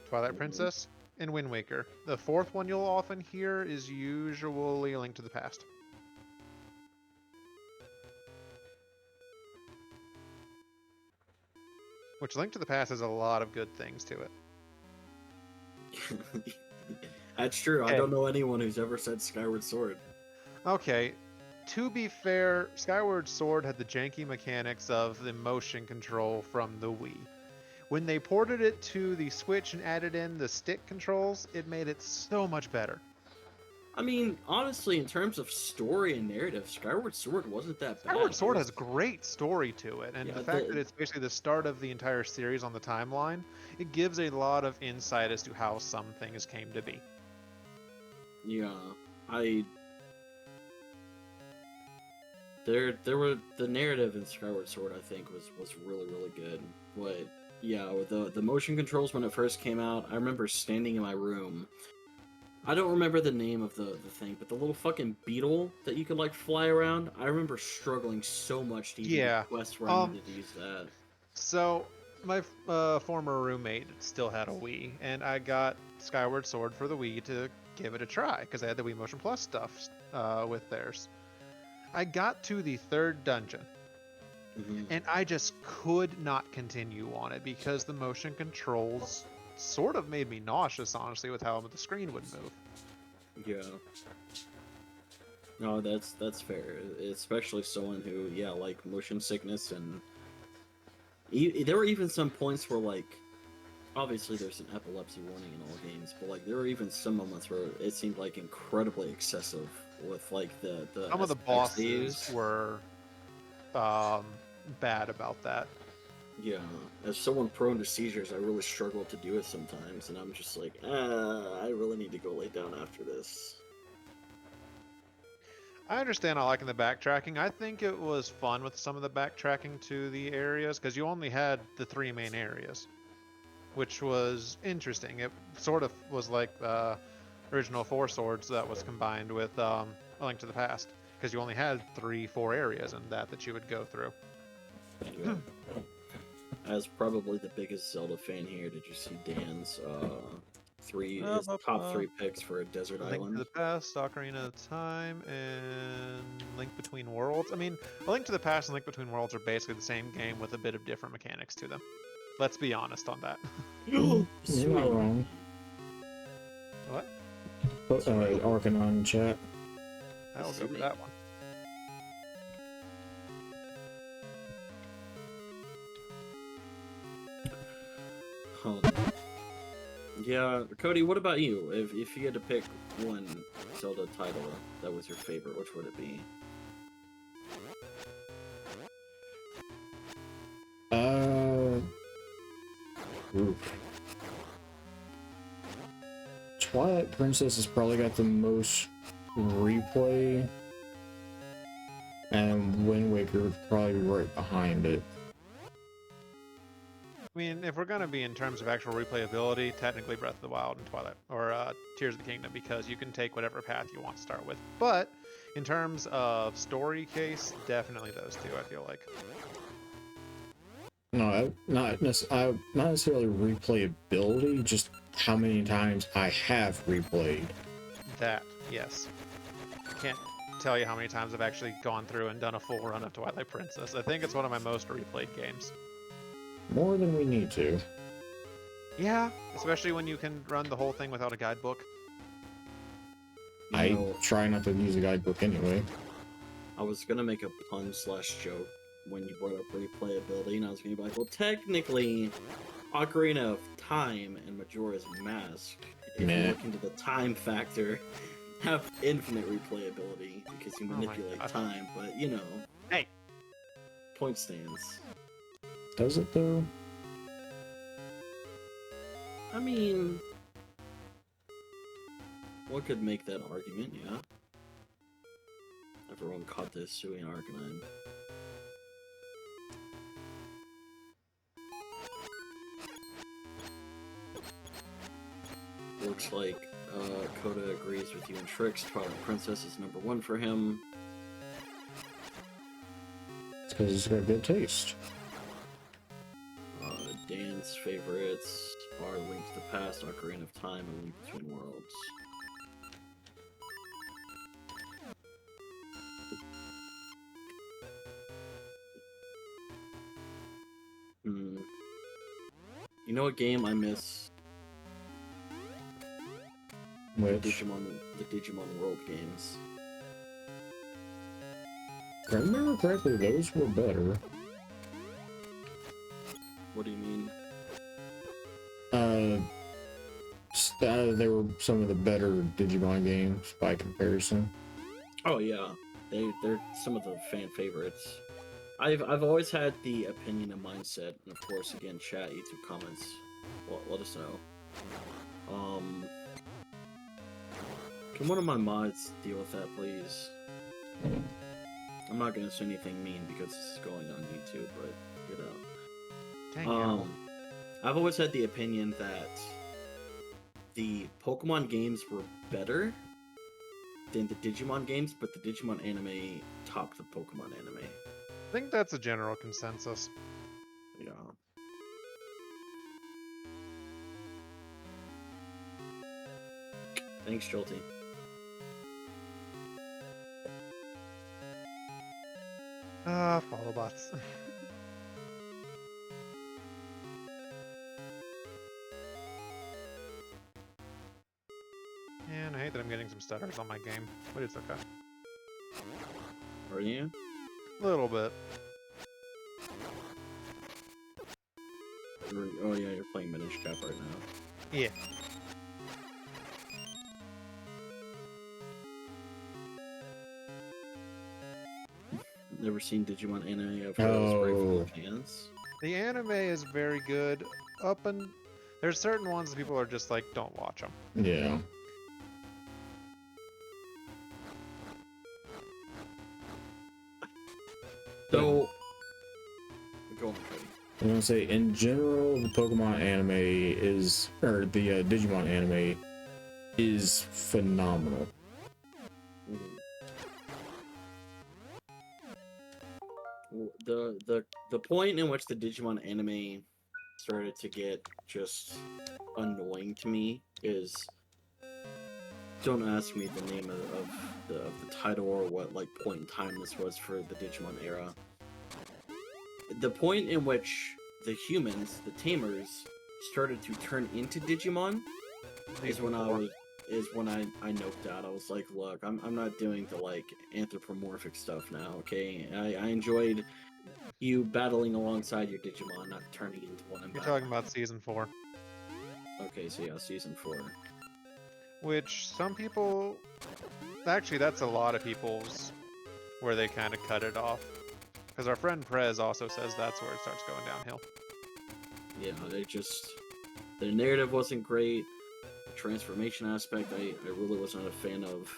Twilight Princess, and Wind Waker. The 4th one you'll often hear is usually A Link to the Past. Which Link to the Past has a lot of good things to it. That's true. Okay. I don't know anyone who's ever said Skyward Sword. Okay. To be fair, Skyward Sword had the janky mechanics of the motion control from the Wii. When they ported it to the Switch and added in the stick controls, it made it so much better. I mean, honestly, in terms of story and narrative, Skyward Sword wasn't that bad. Skyward Sword has great story to it, and the fact that it's basically the start of the entire series on the timeline, it gives a lot of insight as to how some things came to be. Yeah, There were the narrative in Skyward Sword I think was really good, but yeah, with the motion controls when it first came out, I remember standing in my room. I don't remember the name of the thing, but the little fucking beetle that you could like fly around. I remember struggling so much to even request where I needed to use that. So my former roommate still had a Wii, and I got Skyward Sword for the Wii to give it a try because I had the Wii Motion Plus stuff with theirs. I got to the 3rd dungeon, and I just could not continue on it because the motion controls sort of made me nauseous, honestly, with how the screen would move. Yeah. No, that's fair, especially someone who, like motion sickness, and there were even some points where, like, obviously there's an epilepsy warning in all games, but like there were even some moments where it seemed like incredibly excessive with like the some of the bosses were bad about that. Yeah, as someone prone to seizures, I really struggle to do it sometimes, and I'm just like, I really need to go lay down after this. I understand not liking the backtracking. I think it was fun with some of the backtracking to the areas, because you only had the 3 main areas, which was interesting. It sort of was like original 4 Swords that was combined with A Link to the Past, because you only had 3-4 areas in that you would go through. Yeah. As probably the biggest Zelda fan here, did you see Dan's top 3 picks for a desert island? Link to the Past, Ocarina of Time, and Link Between Worlds. I mean, A Link to the Past and Link Between Worlds are basically the same game with a bit of different mechanics to them. Let's be honest on that. You're not wrong. What? Arcanon in chat. I'll go for that one. Yeah, Cody, what about you? If you had to pick one Zelda title that was your favorite, which would it be? Twilight Princess has probably got the most replay And Wind Waker would probably be right behind it. I mean, if we're gonna be in terms of actual replayability, technically Breath of the Wild and Twilight or Tears of the Kingdom, because you can take whatever path you want to start with. But in terms of story case, definitely those two. I feel like. No, not necessarily replayability, just how many times I have replayed. That, yes. I can't tell you how many times I've actually gone through and done a full run of Twilight Princess. I think it's one of my most replayed games. More than we need to. Yeah, especially when you can run the whole thing without a guidebook. I try not to use a guidebook anyway. I was gonna make a pun/joke when you brought up replayability, and I was gonna be like, well, technically, Ocarina of Time and Majora's Mask, if you look into the time factor, have infinite replayability because you manipulate time, but you know. Hey! Point stands. Does it though? I mean, one could make that argument, yeah. Everyone caught this suing Arcanine. Looks like Coda agrees with you and Shrix. Twilight Princess is #1 for him. It's because it's got good taste. Dan's favorites are Link to the Past, Ocarina of Time, and Link Between Worlds. You know what game I miss? Which? The Digimon World games. If I remember correctly, those were better. What do you mean? They were some of the better Digimon games by comparison. Oh yeah, they're some of the fan favorites. I've always had the opinion and mindset, and of course, again, chat, YouTube comments, well, let us know. Can one of my mods deal with that, please? I'm not gonna say anything mean because this is going on YouTube, but you know. Dang you. I've always had the opinion that the Pokemon games were better than the Digimon games, but the Digimon anime topped the Pokemon anime. I think that's a general consensus. Yeah. Thanks, Jolty. Follow bots. And I hate that I'm getting some stutters on my game, but it's okay. Are you? A little bit. Oh yeah, you're playing Minish Cap right now. Yeah. Never seen Digimon anime. I've heard it was great for the fans. The anime is very good. There's certain ones that people are just like, don't watch them. Yeah. So, go on, Cody. I'm gonna say, in general, the Pokemon anime is, or the Digimon anime is phenomenal. The point in which the Digimon anime started to get just annoying to me is, don't ask me the name of the title or what like point in time this was for the Digimon era. The point in which the humans, the tamers, started to turn into Digimon is when I noped out. I was like, look, I'm not doing the like anthropomorphic stuff now, okay? I enjoyed you battling alongside your Digimon, not turning into one. You're talking about season 4. Okay, so yeah, season 4. Which some people, actually that's a lot of people's where they kind of cut it off. Because our friend Prez also says that's where it starts going downhill. Yeah, their narrative wasn't great. The transformation aspect, I really wasn't a fan of.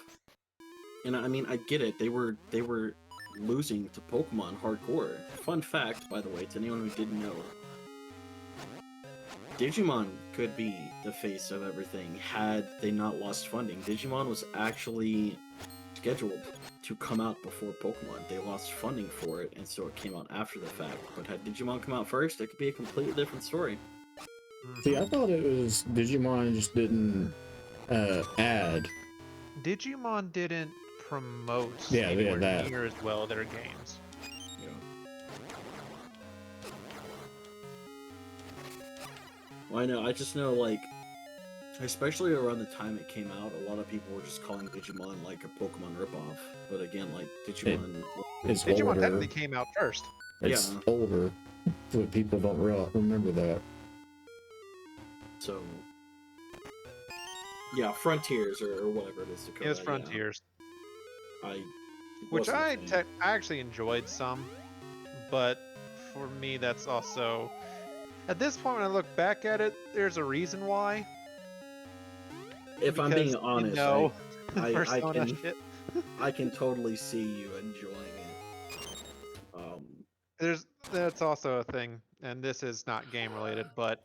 And I mean, I get it. They were losing to Pokemon hardcore. Fun fact, by the way, to anyone who didn't know, Digimon could be the face of everything had they not lost funding. Digimon was actually scheduled to come out before Pokemon. They lost funding for it, and so it came out after the fact. But had Digimon come out first, it could be a completely different story. See, I thought it was Digimon just didn't add. Digimon didn't promote yeah, anywhere that. near as well their games. Yeah. Well, I know. I just know, like, especially around the time it came out, a lot of people were just calling Digimon like a Pokemon ripoff. But again, like Digimon, It's Digimon older. technically came out first. It's older, but people don't remember that. So, yeah, Frontiers or whatever it is. Dakota, It was Frontiers, which I actually enjoyed some, but for me, that's also at this point when I look back at it, there's a reason why. If I'm being honest, you know, I can totally see you enjoying it. That's also a thing, and this is not game related, but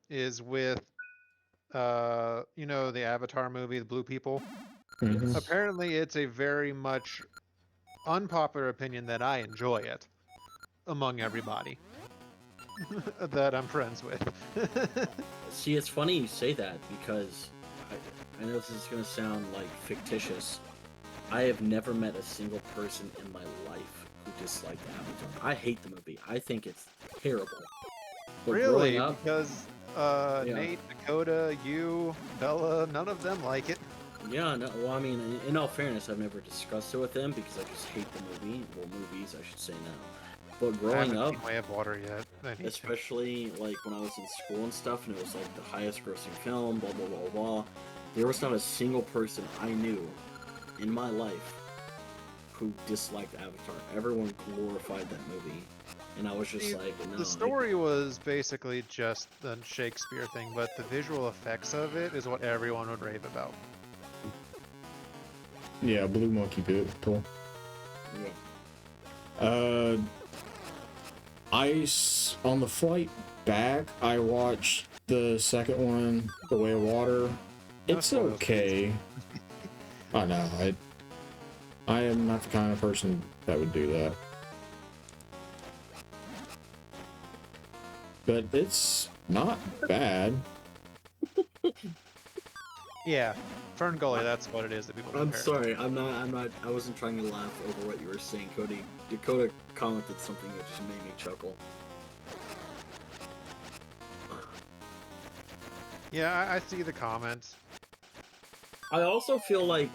is with you know, the Avatar movie, the Blue People. Mm-hmm. Apparently, it's a very much unpopular opinion that I enjoy it among everybody that I'm friends with. See, it's funny you say that because I know this is going to sound like fictitious. I have never met a single person in my life who disliked Avatar. I hate the movie. I think it's terrible. But really? Up, because Nate, Dakota, you, Bella, none of them like it. Yeah, no, well, I mean, in all fairness, I've never discussed it with them because I just hate the movie. Well, movies, I should say now. But growing up, I haven't seen Water yet. Especially like when I was in school and stuff, and it was like the highest grossing film, blah blah blah blah. There was not a single person I knew in my life who disliked Avatar. Everyone glorified that movie, and I was just like, no. The story was basically just the Shakespeare thing, but the visual effects of it is what everyone would rave about. Yeah, Blue Monkey People. Yeah. On the flight back, I watched the second one, The Way of Water. It's okay. I know. I am not the kind of person that would do that. But it's not bad. Yeah, Fern Gully, that's what it is that people compare. I'm sorry, I'm not, I wasn't trying to laugh over what you were saying, Cody. Dakota commented something that just made me chuckle. Yeah, I see the comments. I also feel like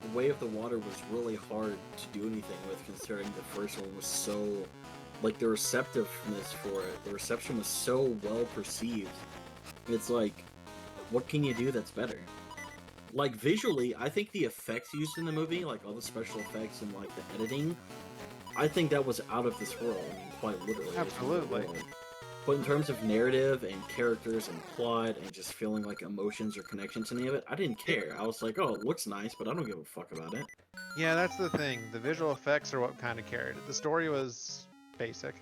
The Way of the Water was really hard to do anything with, considering the first one was so, like, the receptiveness for it, the reception was so well perceived. It's like, what can you do that's better? Like, visually, I think the effects used in the movie, like all the special effects and like the editing, I think that was out of this world. I mean, quite literally. Absolutely. But in terms of narrative and characters and plot and just feeling like emotions or connections to any of it, I didn't care. I was like, oh, it looks nice, but I don't give a fuck about it. Yeah, that's the thing. The visual effects are what kind of carried it. The story was basic.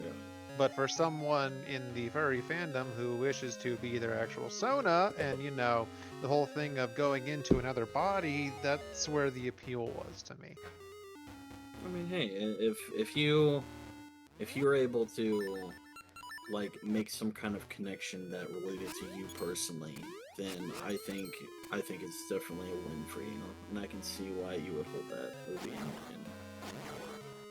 Yeah. But for someone in the furry fandom who wishes to be their actual Sona, and you know, the whole thing of going into another body, that's where the appeal was to me. I mean, hey, if you're able to like make some kind of connection that related to you personally, then I think it's definitely a win for you, and I can see why you would hold that movie in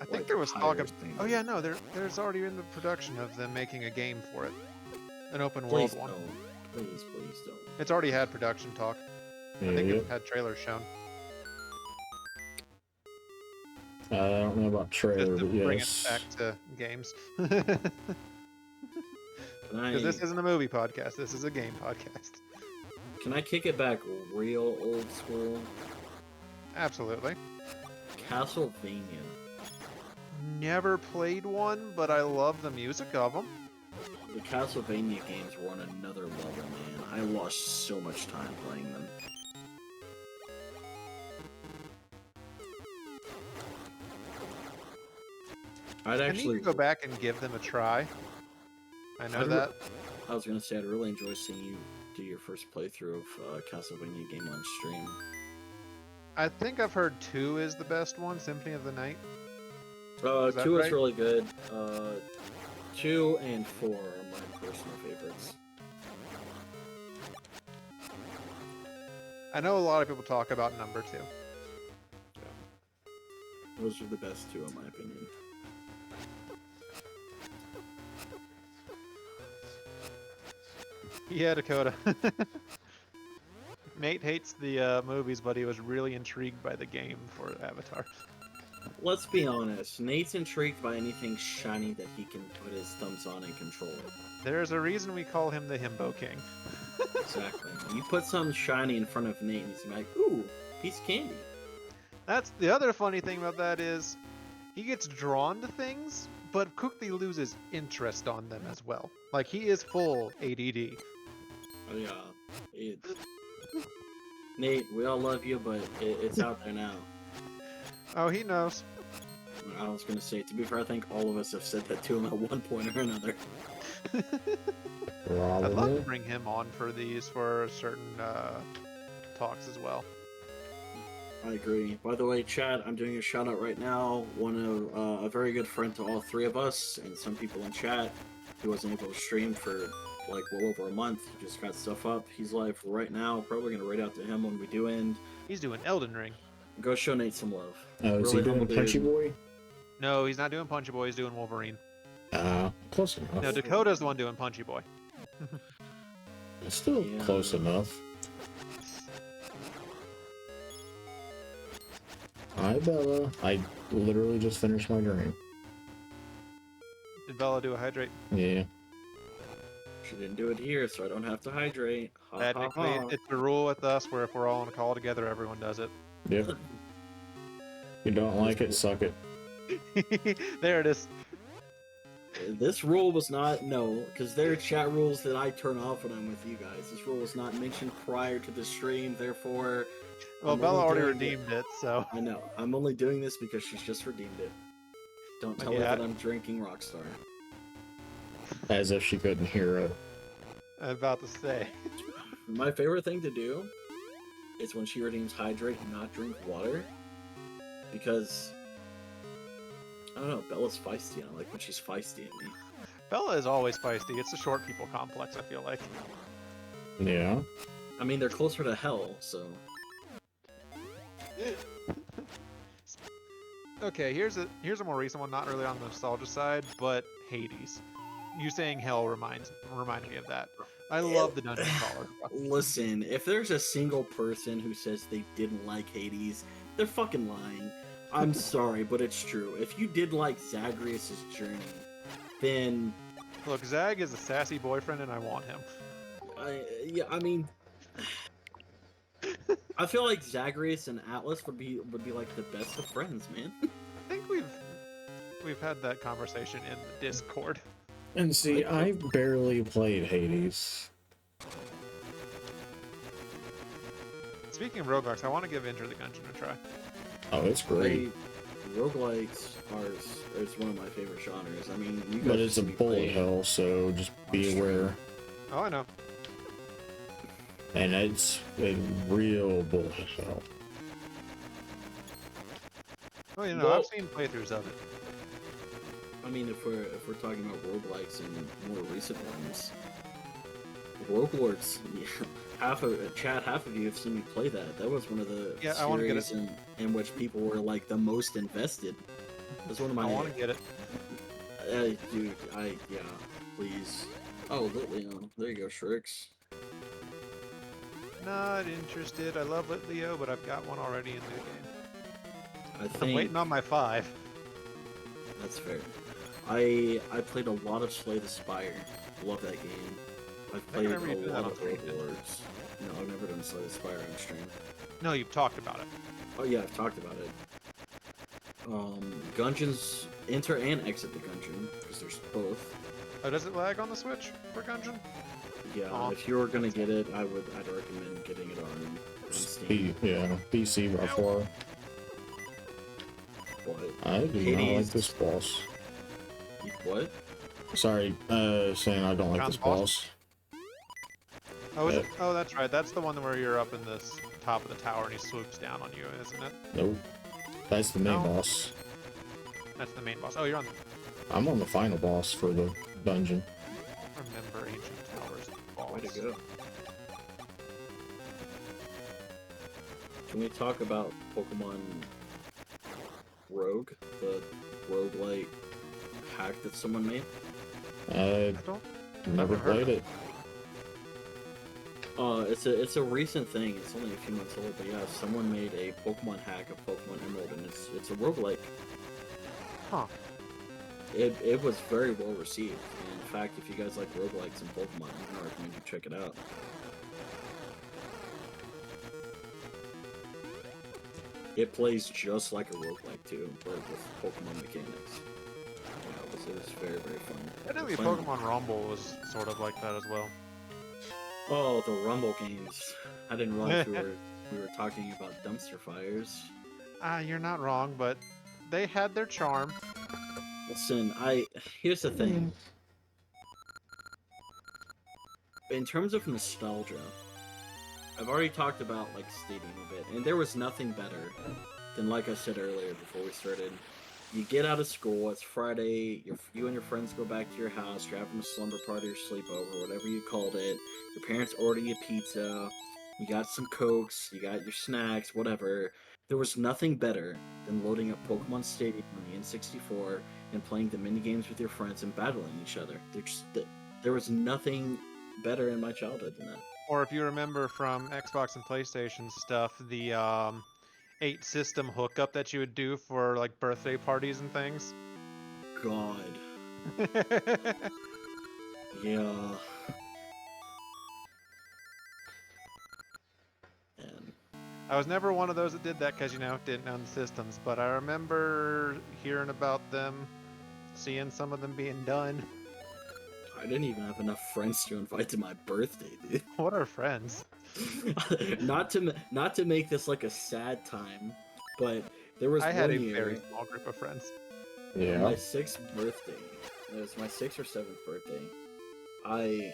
I think there was talk of. Oh yeah, no, there's already in the production of them making a game for it, an open world one. Please don't. It's already had production talk. Yeah, I think it had trailers shown. I don't know about trailer, but yes. Bring it back to games. Because this isn't a movie podcast. This is a game podcast. Can I kick it back real old school? Absolutely. Castlevania. Never played one, but I love the music of them. The Castlevania games were on another level, man. I lost so much time playing them. I'd I actually need to go back and give them a try. I know that. I was gonna say I'd really enjoy seeing you do your first playthrough of Castlevania game on stream. I think I've heard 2 is the best one, Symphony of the Night. Is 2 right? is really good. 2 and 4 are my personal favorites. I know a lot of people talk about number 2. Yeah. Those are the best 2 in my opinion. Yeah, Dakota. Nate hates the movies, but he was really intrigued by the game for Avatar. Let's be honest, Nate's intrigued by anything shiny that he can put his thumbs on and control it. There's a reason we call him the Himbo King. Exactly. You put something shiny in front of Nate and he's like, ooh, piece of candy. That's the other funny thing about that is he gets drawn to things, but quickly loses interest on them as well. Like, he is full ADD. Oh yeah. Nate, we all love you, but it's out there now. Oh, he knows. I was gonna say, to be fair, I think all of us have said that to him at one point or another. I'd love to bring him on for these for certain talks as well. I agree. By the way, chat, I'm doing a shout out right now. One of a very good friend to all 3 of us and some people in chat who wasn't able to stream for like well over a month. He just got stuff up. He's live right now. Probably gonna raid out to him when we do end. He's doing Elden Ring. Go show Nate some love. Oh, is he doing Punchy Boy? No, he's not doing Punchy Boy. He's doing Wolverine. Close enough. No, Dakota's the one doing Punchy Boy. It's still close enough. Hi, Bella. I literally just finished my drink. Did Bella do a hydrate? Yeah. She didn't do it here, so I don't have to hydrate. Technically, it's a rule with us where if we're all on a call together, everyone does it. Yep. You don't like it, suck it. There it is. This rule was not, no, because there are chat rules that I turn off when I'm with you guys. This rule was not mentioned prior to the stream, therefore... Well, Bella already redeemed it, so... I know. I'm only doing this because she's just redeemed it. Don't tell her that I'm drinking Rockstar. As if she couldn't hear it. I'm about to say. My favorite thing to do is when she redeems hydrate and not drink water. Because... I don't know, Bella's feisty, and I like when she's feisty at me. Bella is always feisty. It's the short people complex, I feel like. Yeah. I mean, they're closer to hell, so... Okay, here's a more recent one, not really on the nostalgia side, but Hades. You saying hell reminded me of that. I love the Dungeon Crawler. Listen, if there's a single person who says they didn't like Hades, they're fucking lying. I'm sorry, but it's true. If you did like Zagreus' journey, then... Look, Zag is a sassy boyfriend and I want him. Yeah, I mean... I feel like Zagreus and Atlas would be like the best of friends, man. I think we've had that conversation in the Discord. And see, I barely played Hades. Speaking of roguelikes, I want to give Enter the Gungeon a try. Oh, it's great. Roguelikes is one of my favorite genres. I mean, you guys but it's a bullet hell, so just be aware. Oh, I know. And it's a real bullet hell. Oh, you know, I've seen playthroughs of it. I mean, if we're talking about roguelikes and more recent ones, Roguelords, half of you have seen me play that. That was one of the series in which people were like the most invested. It was one of my. I want to get it. Dude, yeah, please. Oh, Leo, there you go, Shrix. Not interested. I love Leo, but I've got one already in the game. I'm waiting on my 5. That's fair. I played a lot of Slay the Spire. Love that game. I've played a lot of Roguelords. No, I've never done Slay the Spire on stream. No, you've talked about it. Oh yeah, I've talked about it. Gungeons, enter and exit the Gungeon, because there's both. Oh, does it lag on the Switch for Gungeon? Yeah, if you were gonna get it, I'd recommend getting it on Steam. PC before. What? I do not like this boss. What? Sorry, saying I don't like Found this the boss? boss. Oh, is it? Oh, that's right. That's the one where you're up in this top of the tower and he swoops down on you, isn't it? Nope. That's the main No. boss. That's the main boss. Oh, you're on the... I'm on the final boss for the dungeon. Remember Ancient Towers. Way to go. Can we talk about Pokemon Rogue? The roguelike hack that someone made? I never played it. It's a recent thing. It's only a few months old, but yeah, someone made a Pokemon hack of Pokemon Emerald, and it's a roguelike. Huh. It was very well received. And in fact, if you guys like roguelikes and Pokemon, I recommend you check it out. It plays just like a roguelike too, but with Pokemon mechanics. Yeah, it was very, very fun. I think the Pokemon Rumble was sort of like that as well. Oh, the Rumble games. I didn't realize we were talking about dumpster fires. You're not wrong, but they had their charm. Listen, here's the thing. In terms of nostalgia, I've already talked about like Stadium a bit, and there was nothing better than, like I said earlier before we started, you get out of school, it's Friday, you and your friends go back to your house, you're having a slumber party or sleepover, whatever you called it, your parents order you pizza, you got some Cokes, you got your snacks, whatever. There was nothing better than loading up Pokemon Stadium on the N64 and playing the minigames with your friends and battling each other. There was nothing better in my childhood than that. Or if you remember from Xbox and PlayStation stuff, the 8 system hookup that you would do for like birthday parties and things. God. Yeah. And I was never one of those that did that because, you know, didn't own the systems, but I remember hearing about them, seeing some of them being done. I didn't even have enough friends to invite to my birthday, dude. What are friends? not to make this like a sad time, but there was I had one a year, very small group of friends. Yeah. my 6th birthday. It was my 6th or 7th birthday.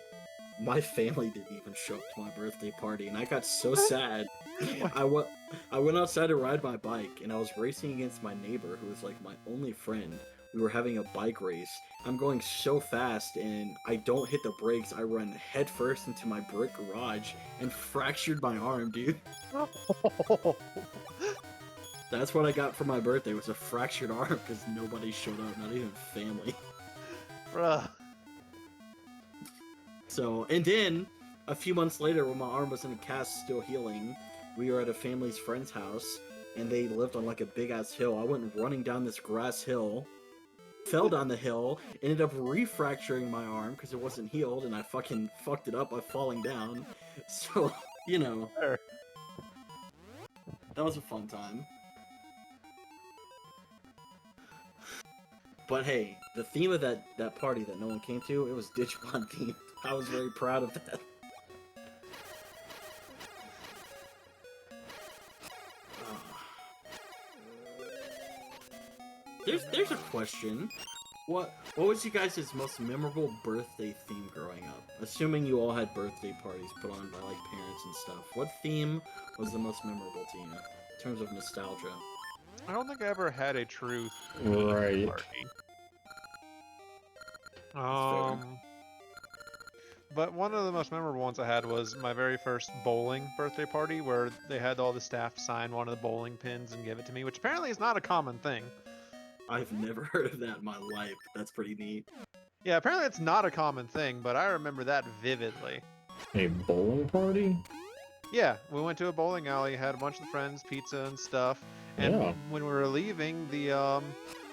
My family didn't even show up to my birthday party, and I got so sad. I went outside to ride my bike, and I was racing against my neighbor, who was like my only friend. We were having a bike race. I'm going so fast, and I don't hit the brakes. I run headfirst into my brick garage and fractured my arm, dude. That's what I got for my birthday, was a fractured arm, because nobody showed up, not even family. Bruh. So, and then, a few months later, when my arm was in a cast, still healing, we were at a family's friend's house, and they lived on like a big-ass hill. I went running down this grass hill, fell down the hill, ended up refracturing my arm because it wasn't healed, and I fucking fucked it up by falling down. So, you know, Sure. that was a fun time. But hey, the theme of that party that no one came to, it was Digimon themed. I was very proud of that. There's a question. What was you guys' most memorable birthday theme growing up? Assuming you all had birthday parties put on by like parents and stuff. What theme was the most memorable to you in terms of nostalgia? I don't think I ever had a true Right. party. fair. But one of the most memorable ones I had was my very first bowling birthday party, where they had all the staff sign one of the bowling pins and give it to me, which apparently is not a common thing. I've never heard of that in my life. That's pretty neat. Yeah, apparently it's not a common thing, but I remember that vividly. A bowling party? Yeah, we went to a bowling alley, had a bunch of friends, pizza and stuff, and Yeah. when we were leaving, the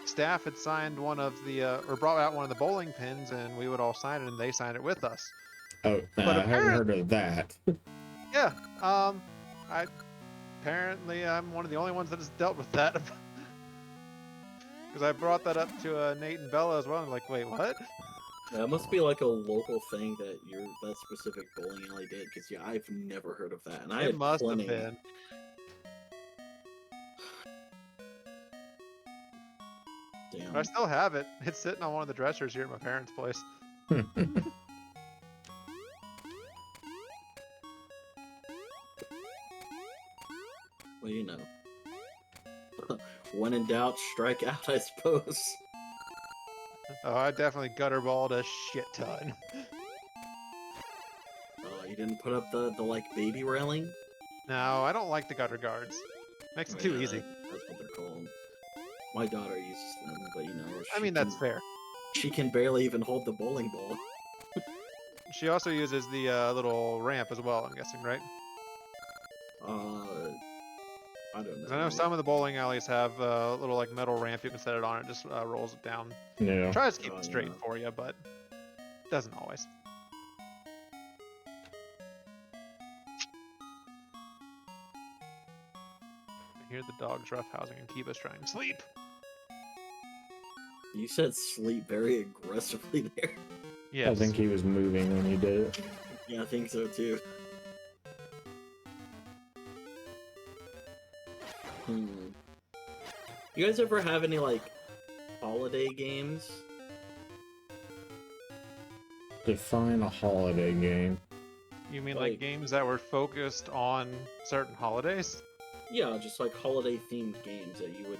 staff had signed one of the, or brought out one of the bowling pins, and we would all sign it, and they signed it with us. Oh, But I haven't heard of that. Yeah, apparently I'm one of the only ones that has dealt with that. Because I brought that up to Nate and Bella as well, and like, wait, what? That must be like a local thing that that specific bowling alley did, because yeah, I've never heard of that, and I It had must plenty. have been. Damn. But I still have it. It's sitting on one of the dressers here at my parents' place. Well, you know. When in doubt, strike out, I suppose. Oh, I definitely gutterballed a shit ton. You didn't put up the like baby railing? No, I don't like the gutter guards. Makes it too easy. That's what they're called. My daughter uses them, but you know, I mean, that's fair. She can barely even hold the bowling ball. She also uses the little ramp as well, I'm guessing, right? I don't know. I know some of the bowling alleys have a little like metal ramp you can set it on. It just rolls it down. Yeah. Tries to keep it straight for you, but doesn't always. I hear the dogs roughhousing and Kiba's trying to sleep. You said sleep very aggressively there. Yes. I think he was moving when he did it. Yeah, I think so too. You guys ever have any like holiday games? Define a holiday game. You mean like games that were focused on certain holidays? Yeah, just like holiday themed games that you would,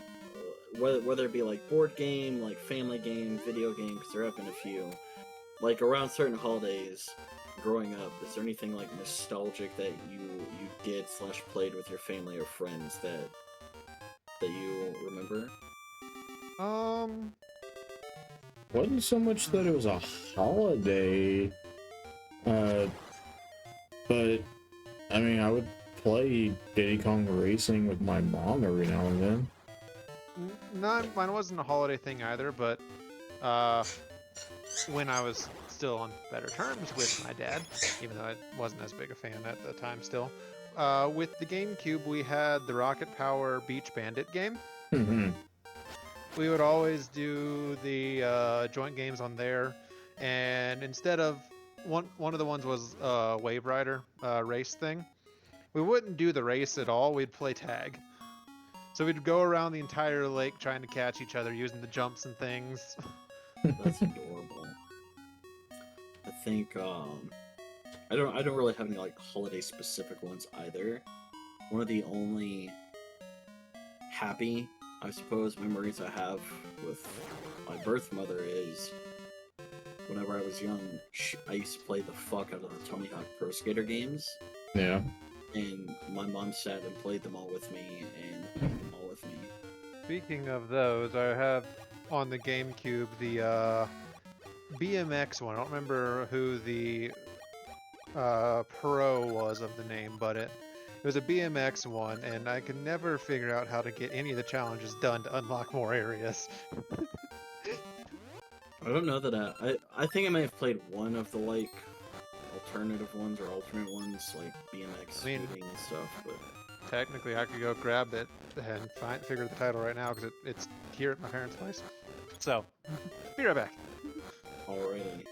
whether it be like board game, like family game, video game, because there have been a few. Like around certain holidays, growing up, is there anything like nostalgic that you did / played with your family or friends that you remember? Wasn't so much that it was a holiday, but I mean, I would play Diddy Kong Racing with my mom every now and then. No, mine wasn't a holiday thing either, but when I was still on better terms with my dad, even though I wasn't as big a fan at the time still, with the GameCube we had the Rocket Power Beach Bandit game. We would always do the joint games on there, and instead of one of the ones was Wave Rider race thing. We wouldn't do the race at all. We'd play tag. So we'd go around the entire lake trying to catch each other using the jumps and things. That's adorable. I think I don't really have any like holiday specific ones either. One of the only happy, I suppose, memories I have with my birth mother is whenever I was young, I used to play the fuck out of the Tony Hawk Pro Skater games. Yeah. And my mom sat and played them all with me and played them all with me. Speaking of those, I have on the GameCube the BMX one. I don't remember who the pro was of the name, but it was a BMX one, and I could never figure out how to get any of the challenges done to unlock more areas. I don't know that I think I may have played one of the like alternative ones or alternate ones like BMX shooting and stuff, but technically I could go grab it and figure the title right now because it's here at my parents' place. So, be right back. Alrighty.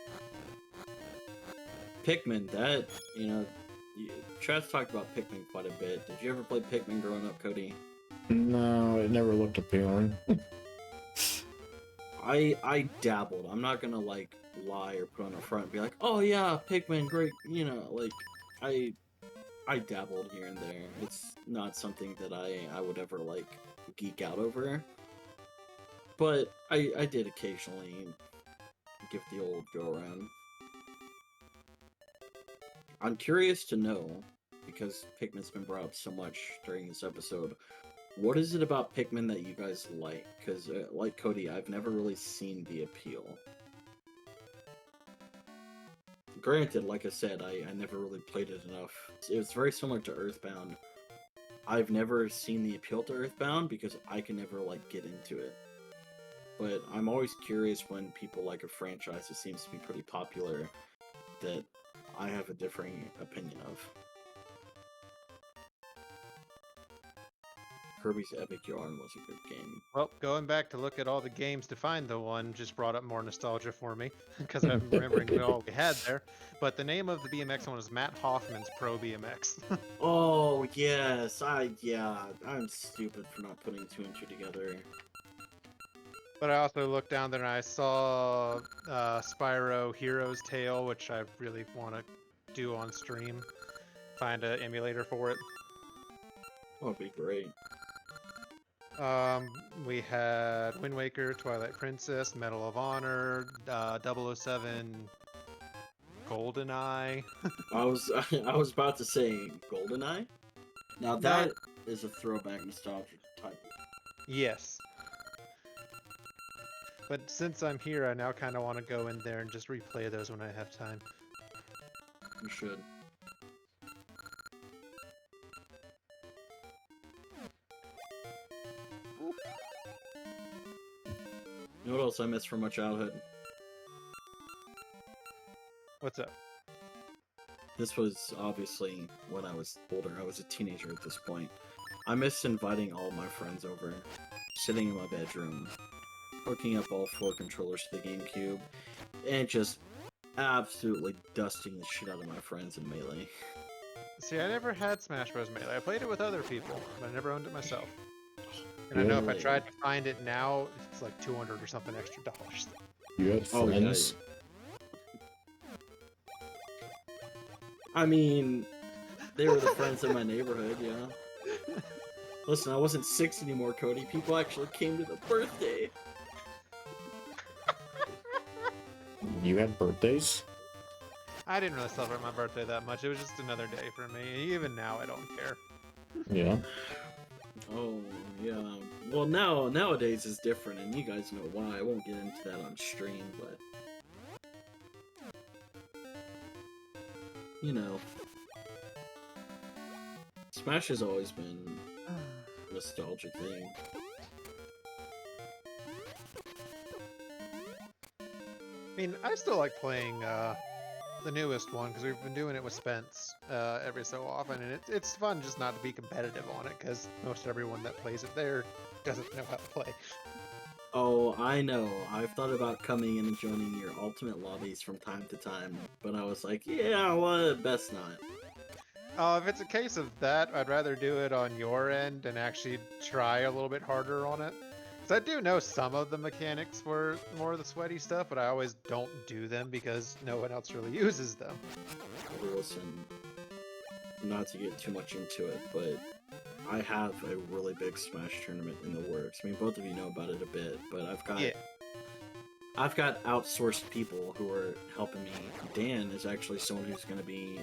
Pikmin, that, you know, Chad's talked about Pikmin quite a bit. Did you ever play Pikmin growing up, Cody? No, it never looked appealing. I dabbled. I'm not gonna like lie or put on a front and be like, oh yeah, Pikmin, great, you know, like I dabbled here and there. It's not something that I would ever like geek out over. But I did occasionally give the old go around. I'm curious to know, because Pikmin's been brought up so much during this episode, what is it about Pikmin that you guys like? Because, like Cody, I've never really seen the appeal. Granted, like I said, I never really played it enough. It was very similar to Earthbound. I've never seen the appeal to Earthbound because I can never, like, get into it. But I'm always curious when people like a franchise that seems to be pretty popular that I have a differing opinion of. Kirby's Epic Yarn was a good game. Well, going back to look at all the games to find the one just brought up more nostalgia for me because I'm remembering all we had there. But the name of the BMX one was Matt Hoffman's Pro BMX. Oh, yes. I'm stupid for not putting two and two together. But I also looked down there and I saw Spyro Hero's Tale, which I really want to do on stream. Find an emulator for it. Oh, it'd be great. We had Wind Waker, Twilight Princess, Medal of Honor, 007, GoldenEye. I was about to say GoldenEye. Now that is a throwback nostalgia type. Yes. But since I'm here, I now kind of want to go in there and just replay those when I have time. You should. You know what else I miss from my childhood? What's up? This was obviously when I was older. I was a teenager at this point. I miss inviting all my friends over, sitting in my bedroom, hooking up all 4 controllers to the GameCube, and just absolutely dusting the shit out of my friends in Melee. See, I never had Smash Bros. Melee. I played it with other people, but I never owned it myself. And I know if I tried to find it now, it's like $200 or something extra dollars. You had friends? I mean, they were the friends in my neighborhood, yeah. Listen, I wasn't 6 anymore, Cody. People actually came to the birthday. You had birthdays? I didn't really celebrate my birthday that much. It was just another day for me. Even now, I don't care. Yeah. Oh, yeah. Well, nowadays is different, and you guys know why. I won't get into that on stream, but... You know. Smash has always been a nostalgic thing. I mean, I still like playing the newest one because we've been doing it with Spence every so often, and it's fun just not to be competitive on it because most everyone that plays it there doesn't know how to play. Oh, I know. I've thought about coming in and joining your ultimate lobbies from time to time, but I was like, yeah, well, best not. If it's a case of that, I'd rather do it on your end and actually try a little bit harder on it. Because I do know some of the mechanics for more of the sweaty stuff, but I always don't do them because no one else really uses them. Listen, not to get too much into it, but I have a really big Smash tournament in the works. I mean, both of you know about it a bit, but I've got outsourced people who are helping me. Dan is actually someone who's going to be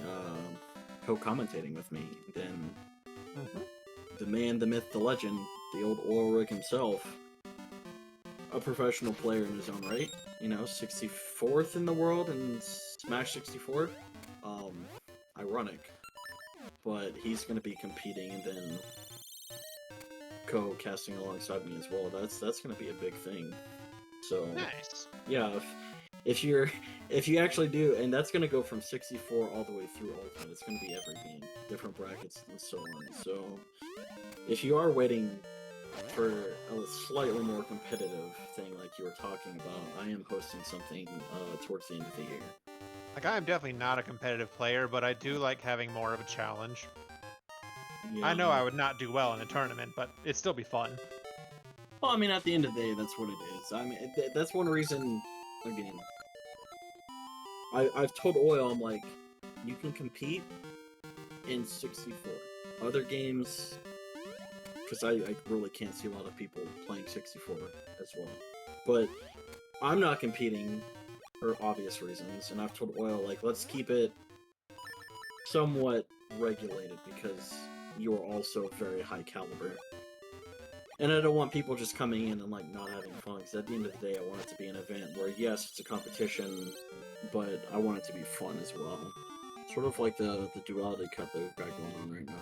co-commentating with me. Then the man, the myth, the legend, the old oil rig himself, a professional player in his own right. You know, 64th in the world in Smash 64. Ironic. But he's going to be competing and then co-casting alongside me as well. That's going to be a big thing. So nice. Yeah, if you actually do, and that's going to go from 64 all the way through Ultimate. It's going to be every game, different brackets and so on. So if you are waiting for a slightly more competitive thing like you were talking about, I am hosting something towards the end of the year. Like, I am definitely not a competitive player, but I do like having more of a challenge. Yeah. I know I would not do well in a tournament, but it'd still be fun. Well, I mean, at the end of the day, that's what it is. I mean, that's one reason, again, I've told Oil, I'm like, you can compete in 64. Other games, because I really can't see a lot of people playing 64 as well. But I'm not competing for obvious reasons, and I've told Oil, like, let's keep it somewhat regulated because you're also very high caliber. And I don't want people just coming in and, like, not having fun, because at the end of the day, I want it to be an event where, yes, it's a competition, but I want it to be fun as well. Sort of like the Duality Cup that we've got going on right now.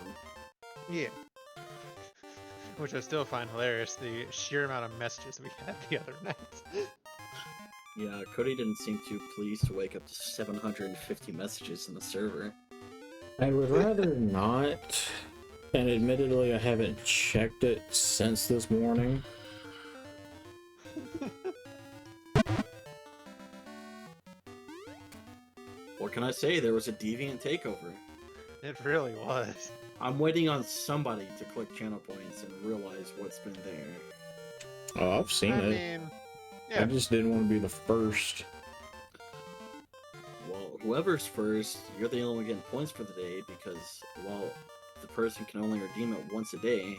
Yeah. Which I still find hilarious, the sheer amount of messages we had the other night. Yeah, Cody didn't seem too pleased to wake up to 750 messages in the server. I would rather not, and admittedly I haven't checked it since this morning. What can I say? There was a deviant takeover. It really was. I'm waiting on somebody to click channel points and realize what's been there. Oh, I've seen it. I mean, I just didn't want to be the first. Well, whoever's first, you're the only one getting points for the day because, well, the person can only redeem it once a day.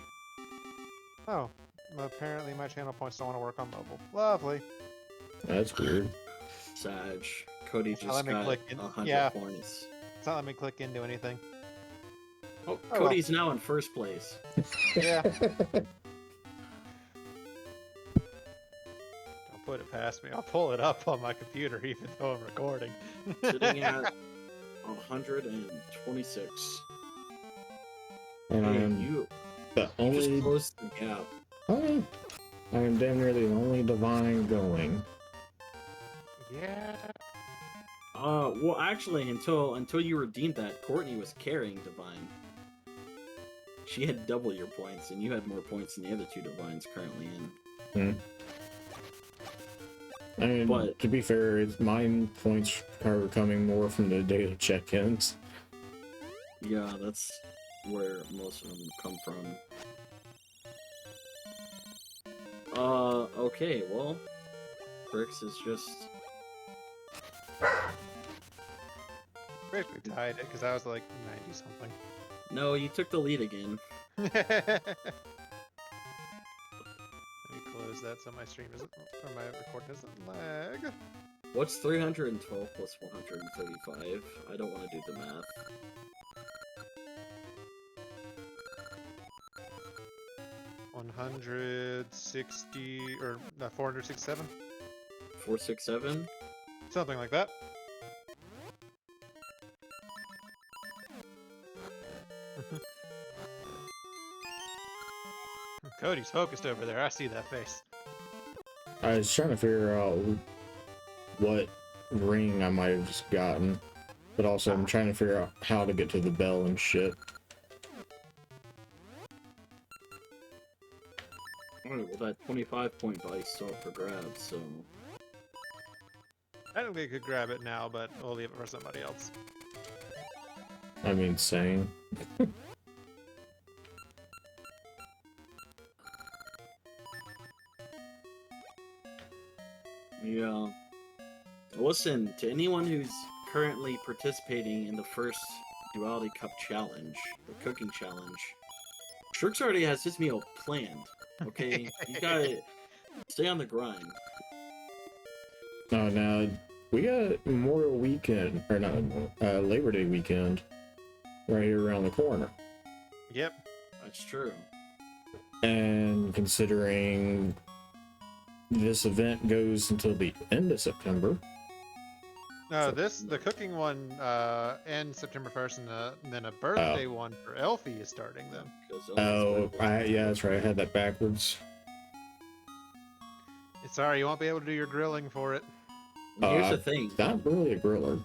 Oh, apparently my channel points don't want to work on mobile. Lovely. That's weird. Sag. Cody It's not just letting me got click in. 100 points. It's not letting me click into anything. Oh, Cody's now in first place. Yeah. Don't put it past me. I'll pull it up on my computer even though I'm recording. Sitting at 126. And I Hey, am you the only. just closed the gap. Oh, I am damn near the only divine going. Yeah. Well, actually, until you redeemed that, Courtney was carrying divine. She had double your points, and you had more points than the other two divines currently in. I mean, But to be fair, mine points are coming more from the daily check-ins. yeah, that's where most of them come from. Okay, well, Shrix is just... Basically tied it because I was like 90 something. No, you took the lead again. Let me close that so my stream isn't, or my record doesn't lag. What's 312 plus 135? I don't want to do the math. $160 or 467, 467? something like that. Cody's focused over there. I see that face. I was trying to figure out what ring I might have just gotten, but also I'm trying to figure out how to get to the bell and shit. Alright, well that 25-point dice still up for grabs, so... I don't think I could grab it now, but we'll leave it for somebody else. I mean, same. Yeah. Listen, to anyone who's currently participating in the first Duality Cup challenge, the cooking challenge, Shrix already has his meal planned. Okay, you gotta stay on the grind. Oh, now we got Memorial Weekend, or not, Labor Day weekend, right here around the corner. Yep. That's true. And considering this event goes until the end of September. No, the cooking one ends September 1st, and then a birthday one for Elfie is starting then. Oh, yeah, that's right. I had that backwards. Sorry, you won't be able to do your grilling for it. Here's the thing. Not really a griller.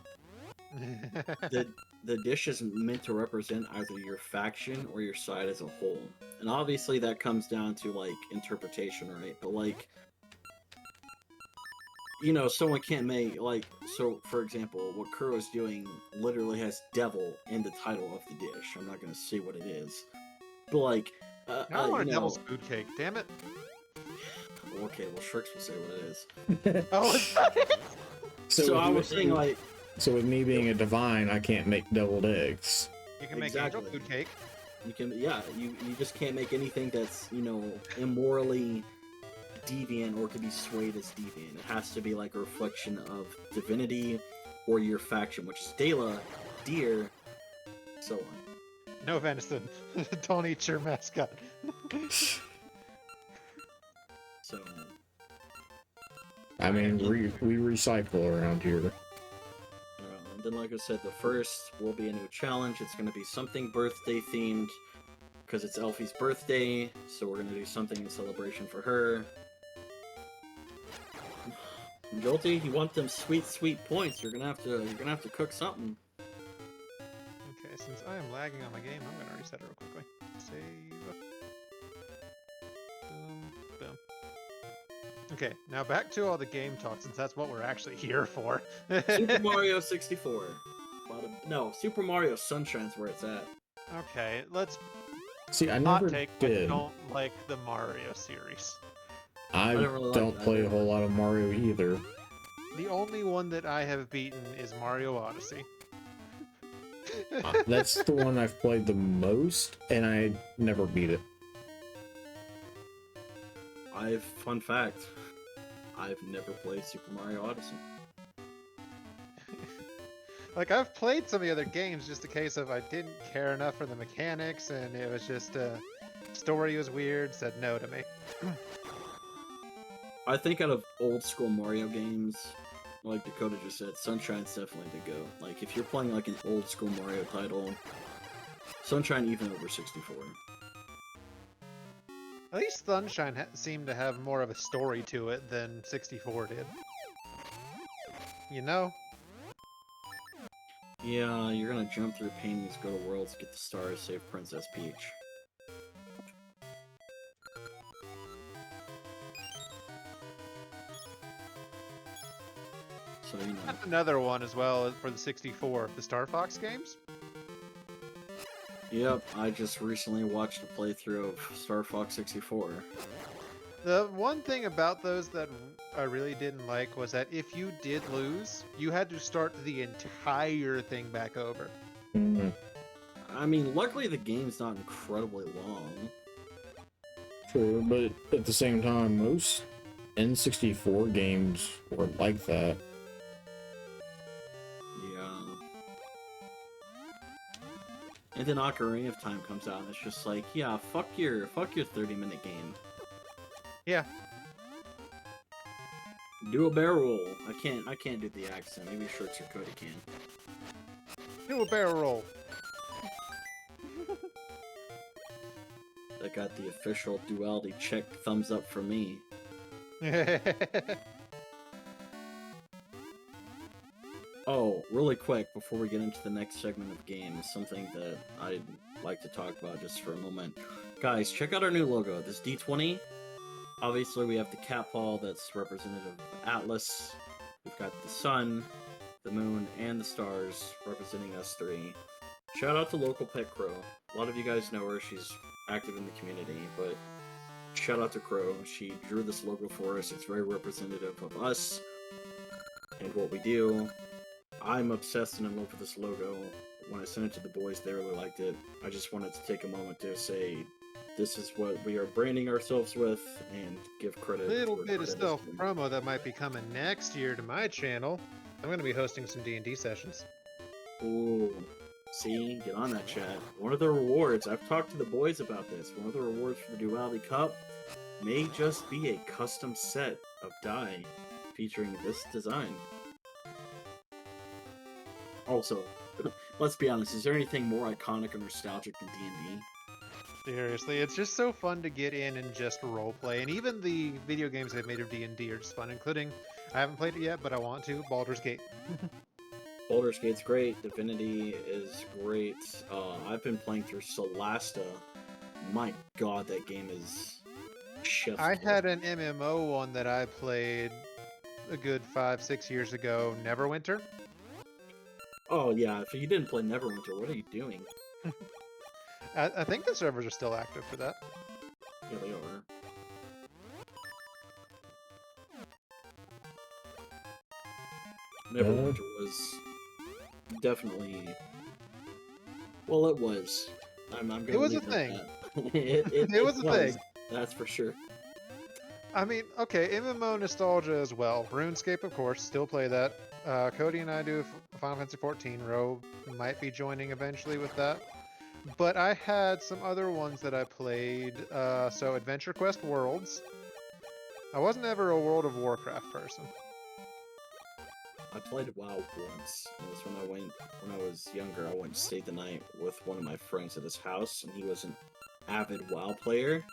The dish is meant to represent either your faction or your side as a whole. And obviously that comes down to, like, interpretation, right? But, like, you know, someone can't make, like, so, for example, what Kuro's doing literally has devil in the title of the dish. I'm not going to say what it is. But, like, I want a devil's food cake, damn it. Okay, well, Shrix will say what it is. Oh, it's not it. So I was saying, like... So with me being a divine, I can't make deviled eggs. You can make angel food cake. You can, yeah, you just can't make anything that's, you know, immorally deviant or could be swayed as deviant. It has to be like a reflection of divinity or your faction, which is Dela, deer, so on. No venison. Don't eat your mascot. So... I mean, we recycle around here. And then, like I said, the first will be a new challenge. It's going to be something birthday themed because it's Elfie's birthday, so we're going to do something in celebration for her. Guilty, you want them sweet points? You're gonna have to cook something. Okay, since I am lagging on my game, I'm gonna reset it real quickly. Save. Boom. Okay, now back to all the game talk, since that's what we're actually here for. Super Mario 64. No, Super Mario Sunshine's where it's at. Okay, let's see. I not never take. did. I don't like the Mario series. I really don't play a whole lot of Mario either. The only one that I have beaten is Mario Odyssey. That's the one I've played the most, and I never beat it. Fun fact, I've never played Super Mario Odyssey. Like, I've played some of the other games, just a case of I didn't care enough for the mechanics, and it was just, story was weird, said no to me. I think out of old school Mario games, like Dakota just said, Sunshine's definitely the go. Like, if you're playing like an old school Mario title, Sunshine even over 64. At least Sunshine seemed to have more of a story to it than 64 did. You know? Yeah, you're gonna jump through paintings, go to worlds, get the stars, save Princess Peach. So, you know. That's another one as well for the 64, the Star Fox games. Yep, I just recently watched a playthrough of Star Fox 64. The one thing about those that I really didn't like was that if you did lose, you had to start the entire thing back over. Mm-hmm. I mean, luckily the game's not incredibly long. True, but at the same time, most N64 games were like that. Yeah. And then Ocarina of Time comes out and it's just like, yeah, fuck your 30-minute game. Yeah. Do a barrel roll. I can't do the accent. Maybe Shrix or Cody can. Do a barrel roll. That got the official Duality check thumbs up for me. Oh, really quick, before we get into the next segment of games, something that I'd like to talk about just for a moment. Guys, check out our new logo. This D20. Obviously, we have the cat paw that's representative of Atlas. We've got the sun, the moon, and the stars representing us three. Shout out to local Pet Crow. A lot of you guys know her. She's active in the community, but shout out to Crow. She drew this logo for us. It's very representative of us and what we do. I'm obsessed and in love with this logo. When I sent it to the boys, they really liked it. I just wanted to take a moment to say this is what we are branding ourselves with and give credit. A little bit of self-promo that might be coming next year to my channel. I'm going to be hosting some D&D sessions. Ooh. See, get on that, chat. One of the rewards, I've talked to the boys about this, one of the rewards for the Duality Cup may just be a custom set of die featuring this design. Also, let's be honest, is there anything more iconic or nostalgic than D&D? Seriously, it's just so fun to get in and just roleplay, and even the video games they've made of D&D are just fun, including, I haven't played it yet, but I want to, Baldur's Gate. Baldur's Gate's great, Divinity is great, I've been playing through Solasta. My god, that game is chef's I kiss. had an MMO one that I played a good 5-6 years ago, Neverwinter. Oh yeah, if you didn't play Neverwinter, what are you doing? I think the servers are still active for that. Yeah, they are. Neverwinter was definitely... Well, it was. I'm gonna It was a leave it at thing. that. It was a thing. That's for sure. I mean, okay, MMO nostalgia as well. RuneScape, of course, still play that. Cody and I do Final Fantasy 14. Ro might be joining eventually with that. But I had some other ones that I played. So Adventure Quest Worlds. I wasn't ever a World of Warcraft person. I played WoW once. It was when I was younger. I went and stayed the night with one of my friends at his house, and he was an avid WoW player.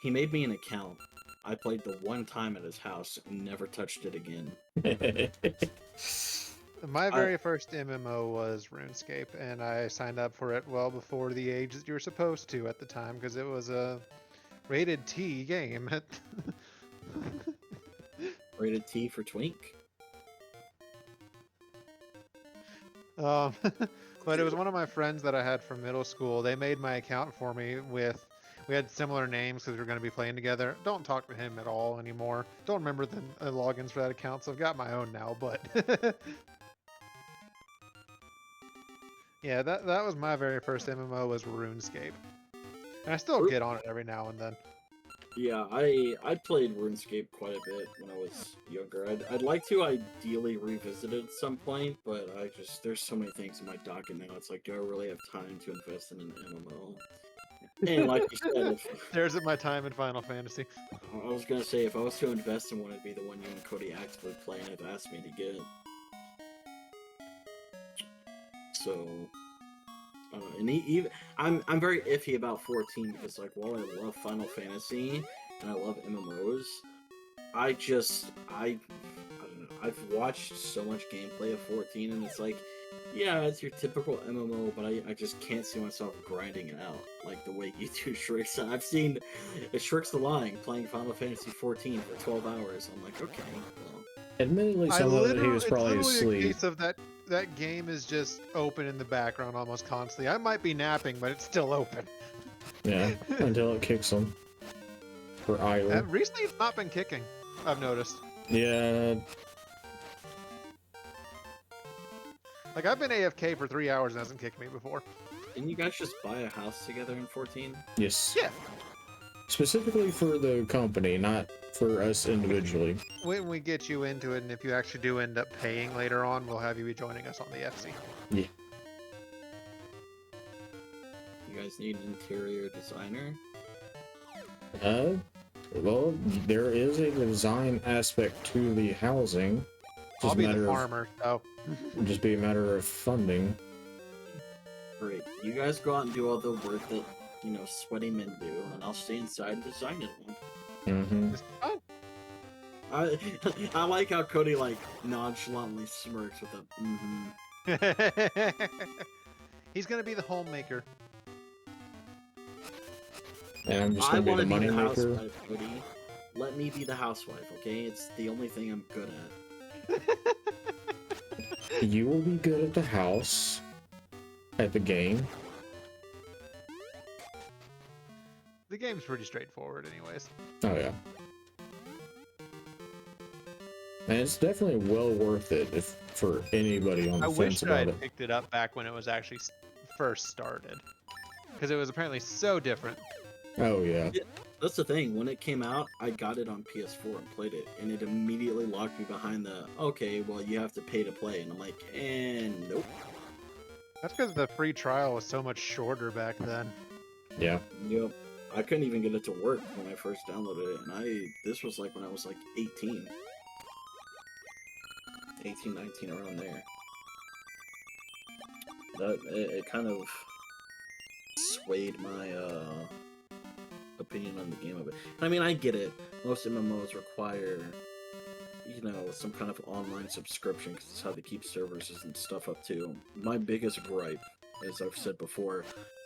He made me an account. I played the one time at his house and never touched it again. My very first MMO was RuneScape, and I signed up for it well before the age that you were supposed to at the time, because it was a rated T game. Rated T for twink? But it was one of my friends that I had from middle school. They made my account for me with We had similar names because we were going to be playing together. Don't talk to him at all anymore. Don't remember the logins for that account, so I've got my own now, but... yeah, that was my very first MMO was RuneScape. And I still get on it every now and then. Yeah, I played RuneScape quite a bit when I was younger. I'd like to ideally revisit it at some point, but there's so many things in my docket now. It's like, do I really have time to invest in an MMO? And like you said, there's my time in Final Fantasy. I was gonna say, if I was to invest in one, it'd be the one you and Cody actively play and have asked me to get. So, and even I'm very iffy about 14 because, like, while I love Final Fantasy and I love MMOs, I don't know. I've watched so much gameplay of 14, and it's like, yeah, it's your typical MMO, but I just can't see myself grinding it out like the way you do Shrix. I've seen Shrix the Lying playing Final Fantasy 14 for 12 hours. I'm like, okay, well. Admittedly, some of it he was probably asleep. A case of that game is just open in the background almost constantly. I might be napping, but it's still open. Yeah, until it kicks him. For idle. Recently, it's not been kicking, I've noticed. Yeah. Like, I've been AFK for 3 hours and hasn't kicked me before. Didn't you guys just buy a house together in 14? Yes. Yeah. Specifically for the company, not for us individually. When we get you into it, and if you actually do end up paying later on, we'll have you be joining us on the FC. Yeah. You guys need an interior designer? Well, there is a design aspect to the housing. I'll be the farmer, so... It'll just be a matter of funding. Great. You guys go out and do all the work that, you know, sweaty men do, and I'll stay inside and design it. Mm-hmm. I like how Cody, like, nonchalantly smirks with a mm-hmm. He's gonna be the homemaker. And I'm just gonna be the money maker. Cody. Let me be the housewife, okay? It's the only thing I'm good at. You will be good at the house, at the game. The game's pretty straightforward anyways. Oh yeah. And it's definitely well worth it for anybody on the fence about it. I wish I picked it up back when it was actually first started. Because it was apparently so different. Oh yeah. That's the thing. When it came out, I got it on PS4 and played it, and it immediately locked me behind the, okay, well, you have to pay to play. And I'm like, nope. That's because the free trial was so much shorter back then. Yeah. Yep. I couldn't even get it to work when I first downloaded it, and this was like when I was like 18. 18, 19, around there. It kind of swayed my, opinion on the game of it. I mean, I get it. Most MMOs require, you know, some kind of online subscription because it's how they keep servers and stuff up too. My biggest gripe, as I've said before,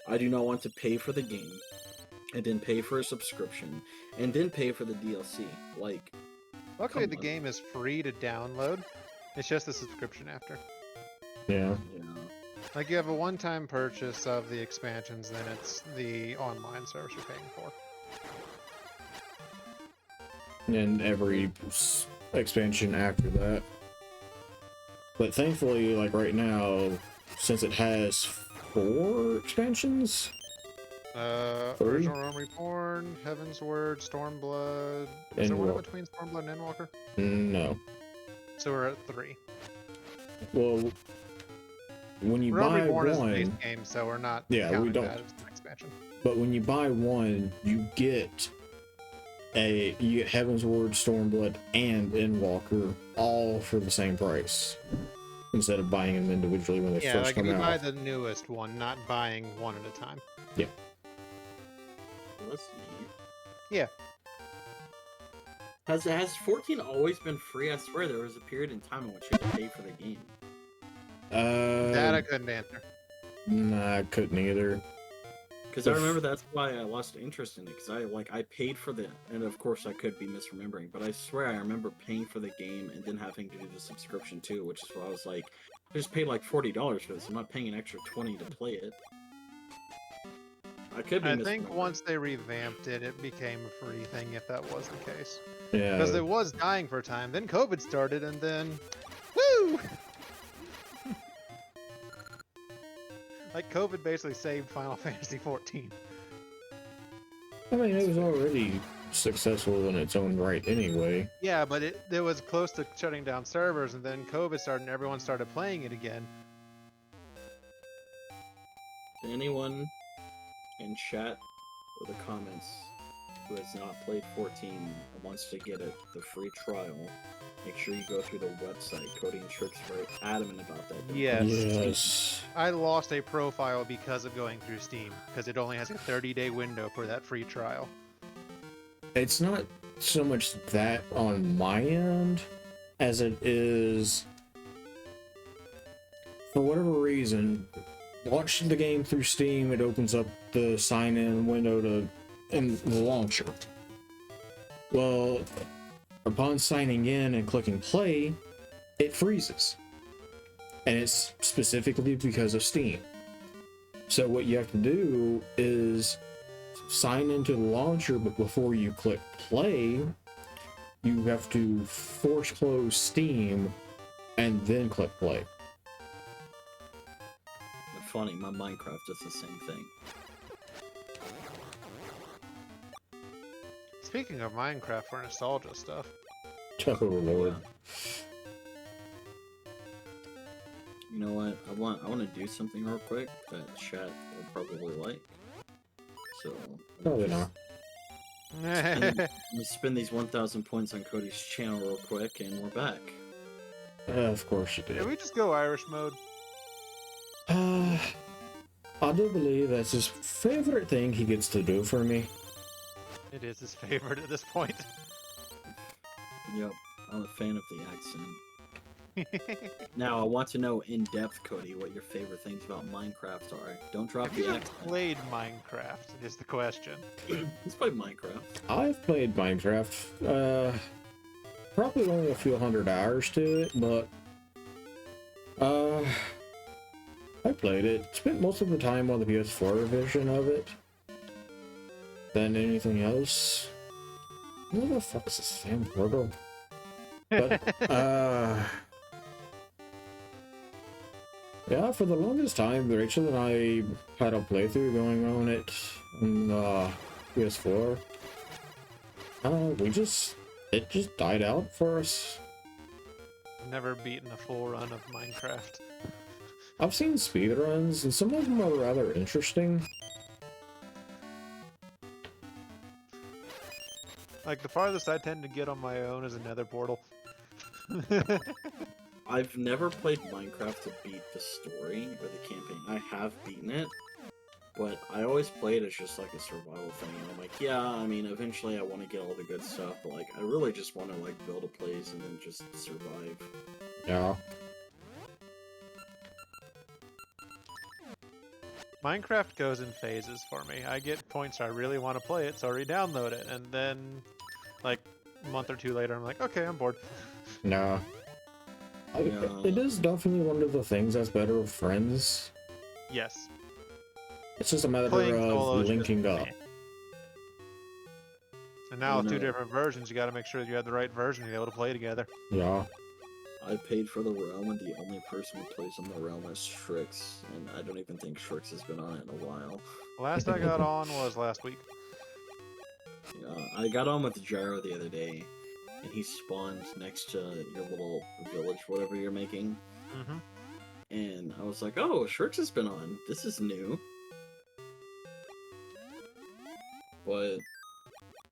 I do not want to pay for the game and then pay for a subscription and then pay for the DLC. Like, luckily the game is free to download. It's just a subscription after. Yeah. Like, you have a one-time purchase of the expansions, then it's the online service you're paying for. And every expansion after that. But thankfully, like right now, since it has 4 expansions? Original Realm Reborn, Heaven's Word, Stormblood. Is there one in between Stormblood and Endwalker? No. So we're at 3. Well, when you Realm buy Reborn is the one, base game, so we're not. Yeah, we don't. That as an expansion. But when you buy one, you get Heaven's Word, Stormblood, and Endwalker all for the same price, instead of buying them individually when they first come out. Yeah, like if you buy the newest one, not buying one at a time. Yeah. Let's see. Yeah. Has 14 always been free? I swear there was a period in time in which you had to pay for the game. That I couldn't answer. Nah, I couldn't either. Because I remember that's why I lost interest in it. Because I paid for the, and of course I could be misremembering, but I swear I remember paying for the game and then having to do the subscription too, which is why I was like, I just paid like $40 for this. I'm not paying an extra $20 to play it. I could be I think misremembering. once they revamped it, it became a free thing if that was the case. Yeah. Because it was dying for a time. Then COVID started, and then, woo! Like COVID basically saved Final Fantasy 14. I mean, it was already successful in its own right anyway. Yeah, but it was close to shutting down servers, and then COVID started, and everyone started playing it again. Anyone in chat or the comments who has not played 14 and wants to get the free trial, make sure you go through the website. Cody and Shrix are very adamant about that. Yes. Yes. I lost a profile because of going through Steam, because it only has a 30-day window for that free trial. It's not so much that on my end as it is, for whatever reason, launching the game through Steam, it opens up the sign-in window in the launcher. Well, upon signing in and clicking play, it freezes. And it's specifically because of Steam. So what you have to do is sign into the launcher, but before you click play, you have to force close Steam and then click play. Funny, my Minecraft does the same thing. Speaking of Minecraft for nostalgia stuff. Oh lord. You know what? I want to do something real quick that chat will probably like. So Probably not. let me spend these 1,000 points on Cody's channel real quick, and we're back. Of course you Can did. we just go Irish mode? I do believe that's his favorite thing he gets to do for me. It is his favorite at this point. Yep, I'm a fan of the accent. Now, I want to know in depth, Cody, what your favorite things about Minecraft are. Don't drop Have the you accent. played Minecraft? Is the question. Let's play Minecraft. I've played Minecraft, probably only a few hundred hours to it, but I played it. Spent most of the time on the PS4 version of it. Than anything else. Who the fuck's this damn portal? But yeah, for the longest time, Rachel and I had a playthrough going on it on PS4. It just died out for us. Never beaten a full run of Minecraft. I've seen speedruns, and some of them are rather interesting. Like, the farthest I tend to get on my own is a nether portal. I've never played Minecraft to beat the story or the campaign. I have beaten it, but I always play it as just like a survival thing. And I'm like, yeah, I mean, eventually I want to get all the good stuff, but like, I really just want to like build a place and then just survive. Yeah. Minecraft goes in phases for me. I get points where I really want to play it, so I re-download it, and then, like, a month or two later, I'm like, okay, I'm bored. Nah. It is definitely one of the things that's better with friends. Yes. It's just a matter Playing of solo is linking just up. meh. And now with two different versions, you got to make sure that you have the right version to be able to play together. Yeah. I paid for the realm, and the only person who plays on the realm is Shrix, and I don't even think Shrix has been on it in a while. Last I got on was last week. Yeah, I got on with Gyro the other day, and he spawned next to your little village, whatever you're making. Mm-hmm. And I was like, oh, Shrix has been on. This is new. But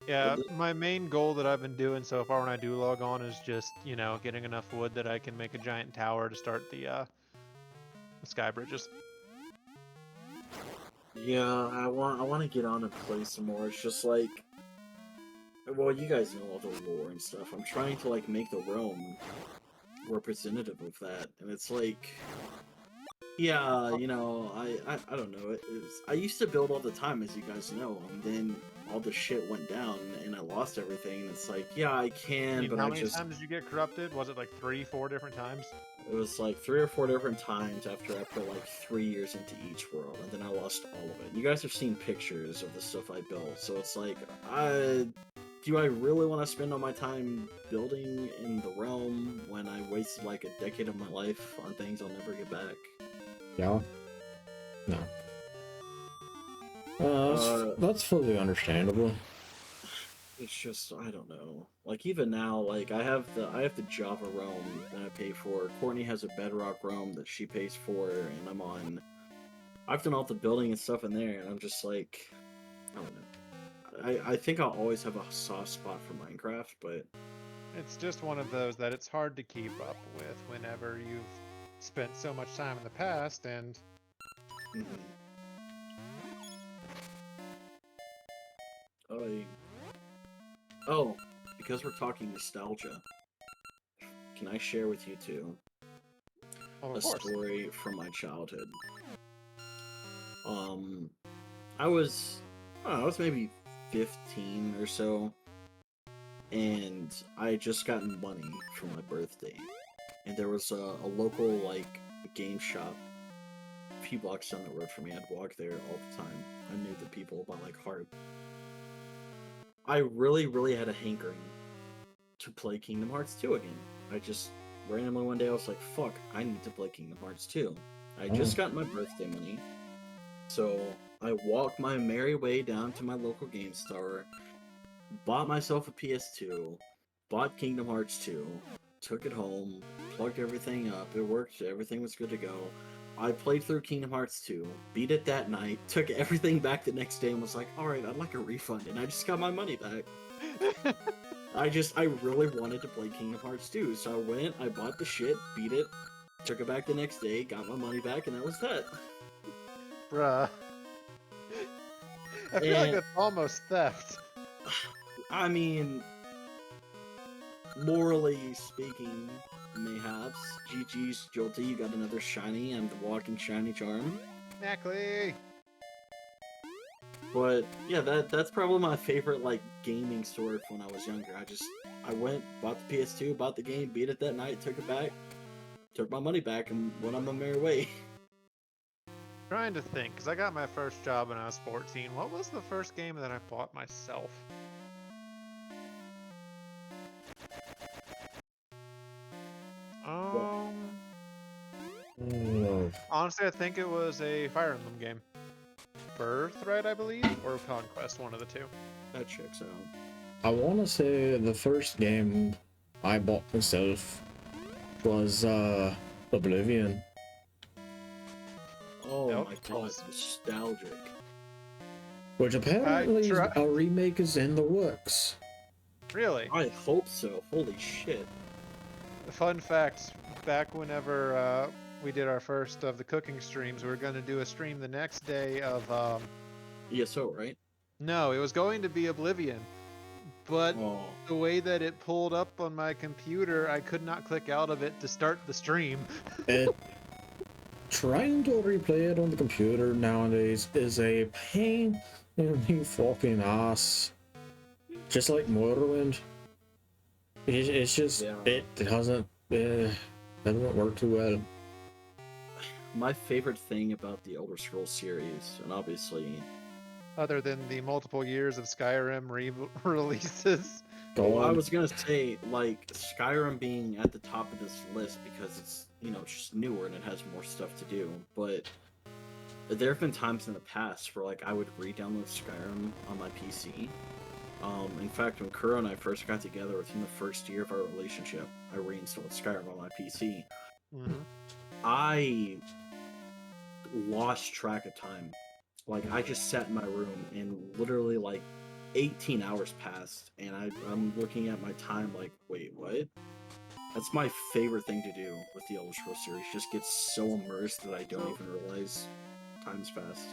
Yeah, my main goal that I've been doing so far when I do log on is just, you know, getting enough wood that I can make a giant tower to start the sky bridges. yeah, I want to get on and play some more. It's just like, well, you guys know all the lore and stuff. I'm trying to like make the realm representative of that, and it's like, yeah, you know, I don't know. I used to build all the time, as you guys know, and then all the shit went down, and I lost everything. And it's like, yeah, I can, but how I many just times did you get corrupted? Was it like 3, 4 different times? It was like 3 or 4 different times after I put like 3 years into each world, and then I lost all of it. You guys have seen pictures of the stuff I built, so it's like, do I really want to spend all my time building in the realm when I wasted like a decade of my life on things I'll never get back? Yeah. No. That's fully understandable. It's just, I don't know. Like even now, like I have the Java realm that I pay for. Courtney has a Bedrock realm that she pays for, and I've done all the building and stuff in there, and I'm just like, I don't know. I think I'll always have a soft spot for Minecraft, but It's just one of those that it's hard to keep up with whenever you've spent so much time in the past and. Oh, because we're talking nostalgia, can I share with you two a story from my childhood? I was maybe 15 or so, and I had just gotten money for my birthday, and there was a local like game shop a few blocks down the road from me. I'd walk there all the time. I knew the people by like heart. I really, really had a hankering to play Kingdom Hearts 2 again. I just randomly one day I was like, fuck, I need to play Kingdom Hearts 2. I just got my birthday money, so I walked my merry way down to my local game store, bought myself a PS2, bought Kingdom Hearts 2, took it home, plugged everything up, it worked, everything was good to go. I played through Kingdom Hearts 2, beat it that night, took everything back the next day and was like, alright, I'd like a refund, and I just got my money back. I really wanted to play Kingdom Hearts 2, so I went, I bought the shit, beat it, took it back the next day, got my money back, and that was that. Bruh. I feel like that's almost theft. I mean, morally speaking, mayhaps. GG's, Jolty, you got another shiny. I'm the walking shiny charm. Exactly. But yeah, that's probably my favorite like gaming story from when I was younger. I went, bought the PS2, bought the game, beat it that night, took it back, took my money back, and went on my merry way. Trying to think, because I got my first job when I was 14. What was the first game that I bought myself? Honestly, I think it was a Fire Emblem game. Birthright, I believe, or Conquest, one of the two. That checks out. I want to say the first game I bought myself was Oblivion. Oh my god, nostalgic. Which apparently a remake is in the works. Really? I hope so. Holy shit. Fun fact, back whenever we did our first of the cooking streams, we were going to do a stream the next day of... ESO, right? No, it was going to be Oblivion. But the way that it pulled up on my computer, I could not click out of it to start the stream. Trying to replay it on the computer nowadays is a pain in the fucking ass. Just like Morrowind. It's just, it doesn't work too well. My favorite thing about the Elder Scrolls series, and obviously... Other than the multiple years of Skyrim releases. Well, I was gonna say, like, Skyrim being at the top of this list because it's, you know, just newer and it has more stuff to do, but there have been times in the past where, like, I would re-download Skyrim on my PC. In fact, when Kuro and I first got together within the first year of our relationship, I reinstalled Skyrim on my PC. Mm-hmm. I lost track of time. Like, I just sat in my room and literally, like, 18 hours passed, and I'm looking at my time like, wait, what? That's my favorite thing to do with the Elder Scrolls series. Just get so immersed that I don't even realize time's passed.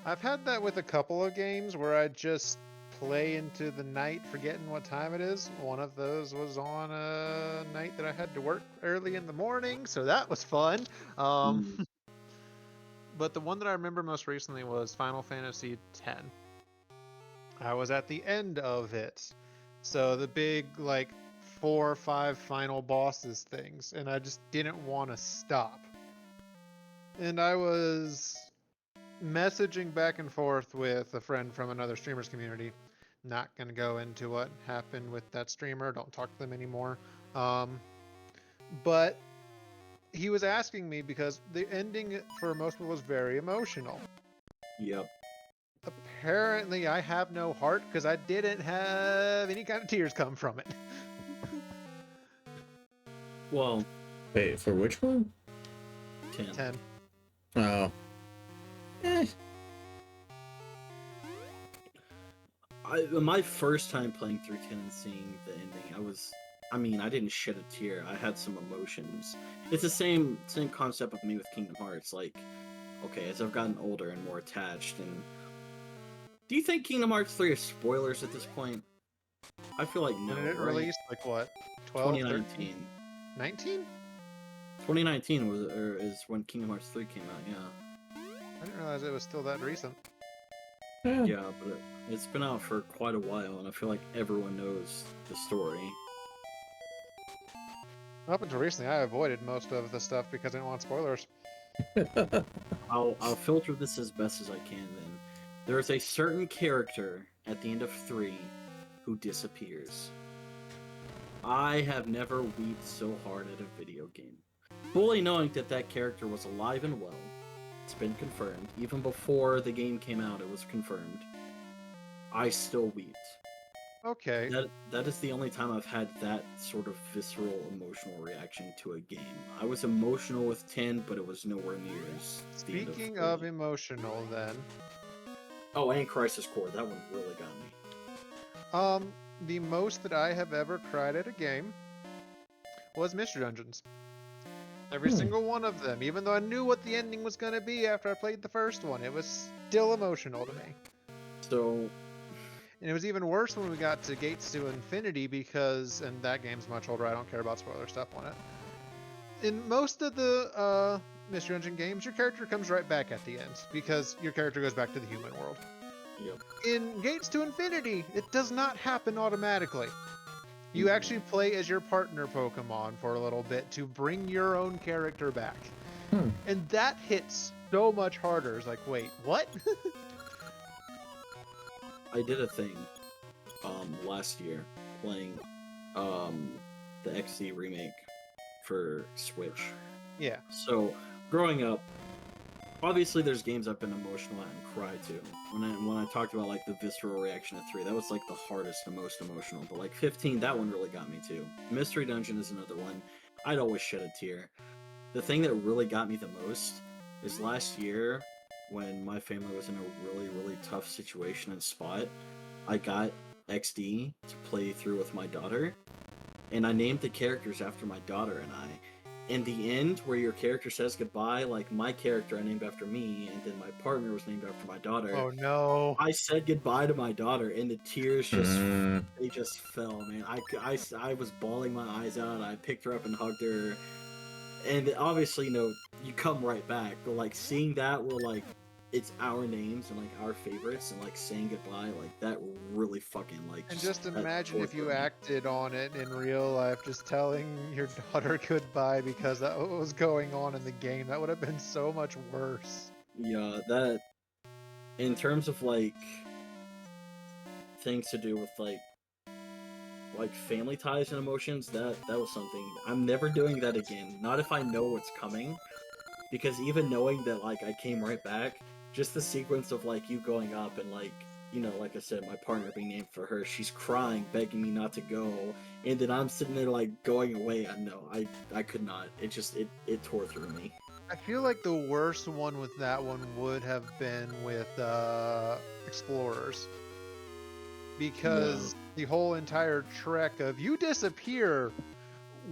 I've had that with a couple of games where I just play into the night forgetting what time it is. One of those was on a night that I had to work early in the morning, so that was fun. But the one that I remember most recently was Final Fantasy X. I was at the end of it. So the big, like, 4 or 5 final bosses things, and I just didn't want to stop. And I was messaging back and forth with a friend from another streamers community. Not going to go into what happened with that streamer. Don't talk to them anymore. But he was asking me because the ending for most people was very emotional. Yep. Apparently, I have no heart because I didn't have any kind of tears come from it. Well, wait, for which one? 10. 10. Oh. My first time playing through 10 and seeing the ending, I didn't shed a tear. I had some emotions. It's the same concept of me with Kingdom Hearts. Like, okay, as I've gotten older and more attached, and do you think Kingdom Hearts 3 is spoilers at this point? I feel like no. When it right? released, like what? 12, 2019. 19? 2019 is when Kingdom Hearts 3 came out. Yeah. I didn't realize it was still that recent. Yeah, but it's been out for quite a while, and I feel like everyone knows the story. Up until recently, I avoided most of the stuff because I didn't want spoilers. I'll filter this as best as I can then. There is a certain character at the end of 3 who disappears. I have never wept so hard at a video game. Fully knowing that character was alive and well. It's been confirmed. Even before the game came out, it was confirmed. I still wept. Okay. That is the only time I've had that sort of visceral emotional reaction to a game. I was emotional with 10, but it was nowhere near as the end Speaking of of emotional, then. Oh, and Crisis Core, that one really got me. The most that I have ever cried at a game was Mystery Dungeons. Every single one of them, even though I knew what the ending was going to be after I played the first one, it was still emotional to me. So... And it was even worse when we got to Gates to Infinity because, and that game's much older, I don't care about spoiler stuff on it. In most of the Mystery Dungeon games, your character comes right back at the end because your character goes back to the human world. Yep. In Gates to Infinity, it does not happen automatically. You actually play as your partner Pokemon for a little bit to bring your own character back. And that hits so much harder. It's like, wait, what? I did a thing last year playing the XD remake for Switch. Yeah. So growing up, obviously there's games I've been emotional at and cried to. When I talked about like the visceral reaction to 3, that was like the hardest and most emotional. But like 15, that one really got me too. Mystery Dungeon is another one. I'd always shed a tear. The thing that really got me the most is last year when my family was in a really, really tough situation and spot. I got XD to play through with my daughter, and I named the characters after my daughter and I. In the end, where your character says goodbye, like my character I named after me, and then my partner was named after my daughter. Oh no. I said goodbye to my daughter, and the tears they just fell, man. I was bawling my eyes out. I picked her up and hugged her. And obviously, you come right back. But like seeing that where like it's our names and like our favorites and like saying goodbye, like that really fucking like. And just imagine if you acted on it in real life, just telling your daughter goodbye because that was going on in the game. That would have been so much worse. Yeah, that. In terms of like things to do with like family ties and emotions, that was something. I'm never doing that again. Not if I know what's coming, because even knowing that like I came right back, just the sequence of like you going up and like like I said, my partner being named for her, she's crying, begging me not to go, and then I'm sitting there like going away. I could not. It just it tore through me. I feel like the worst one with that one would have been with Explorers. Because the whole entire trek of you disappear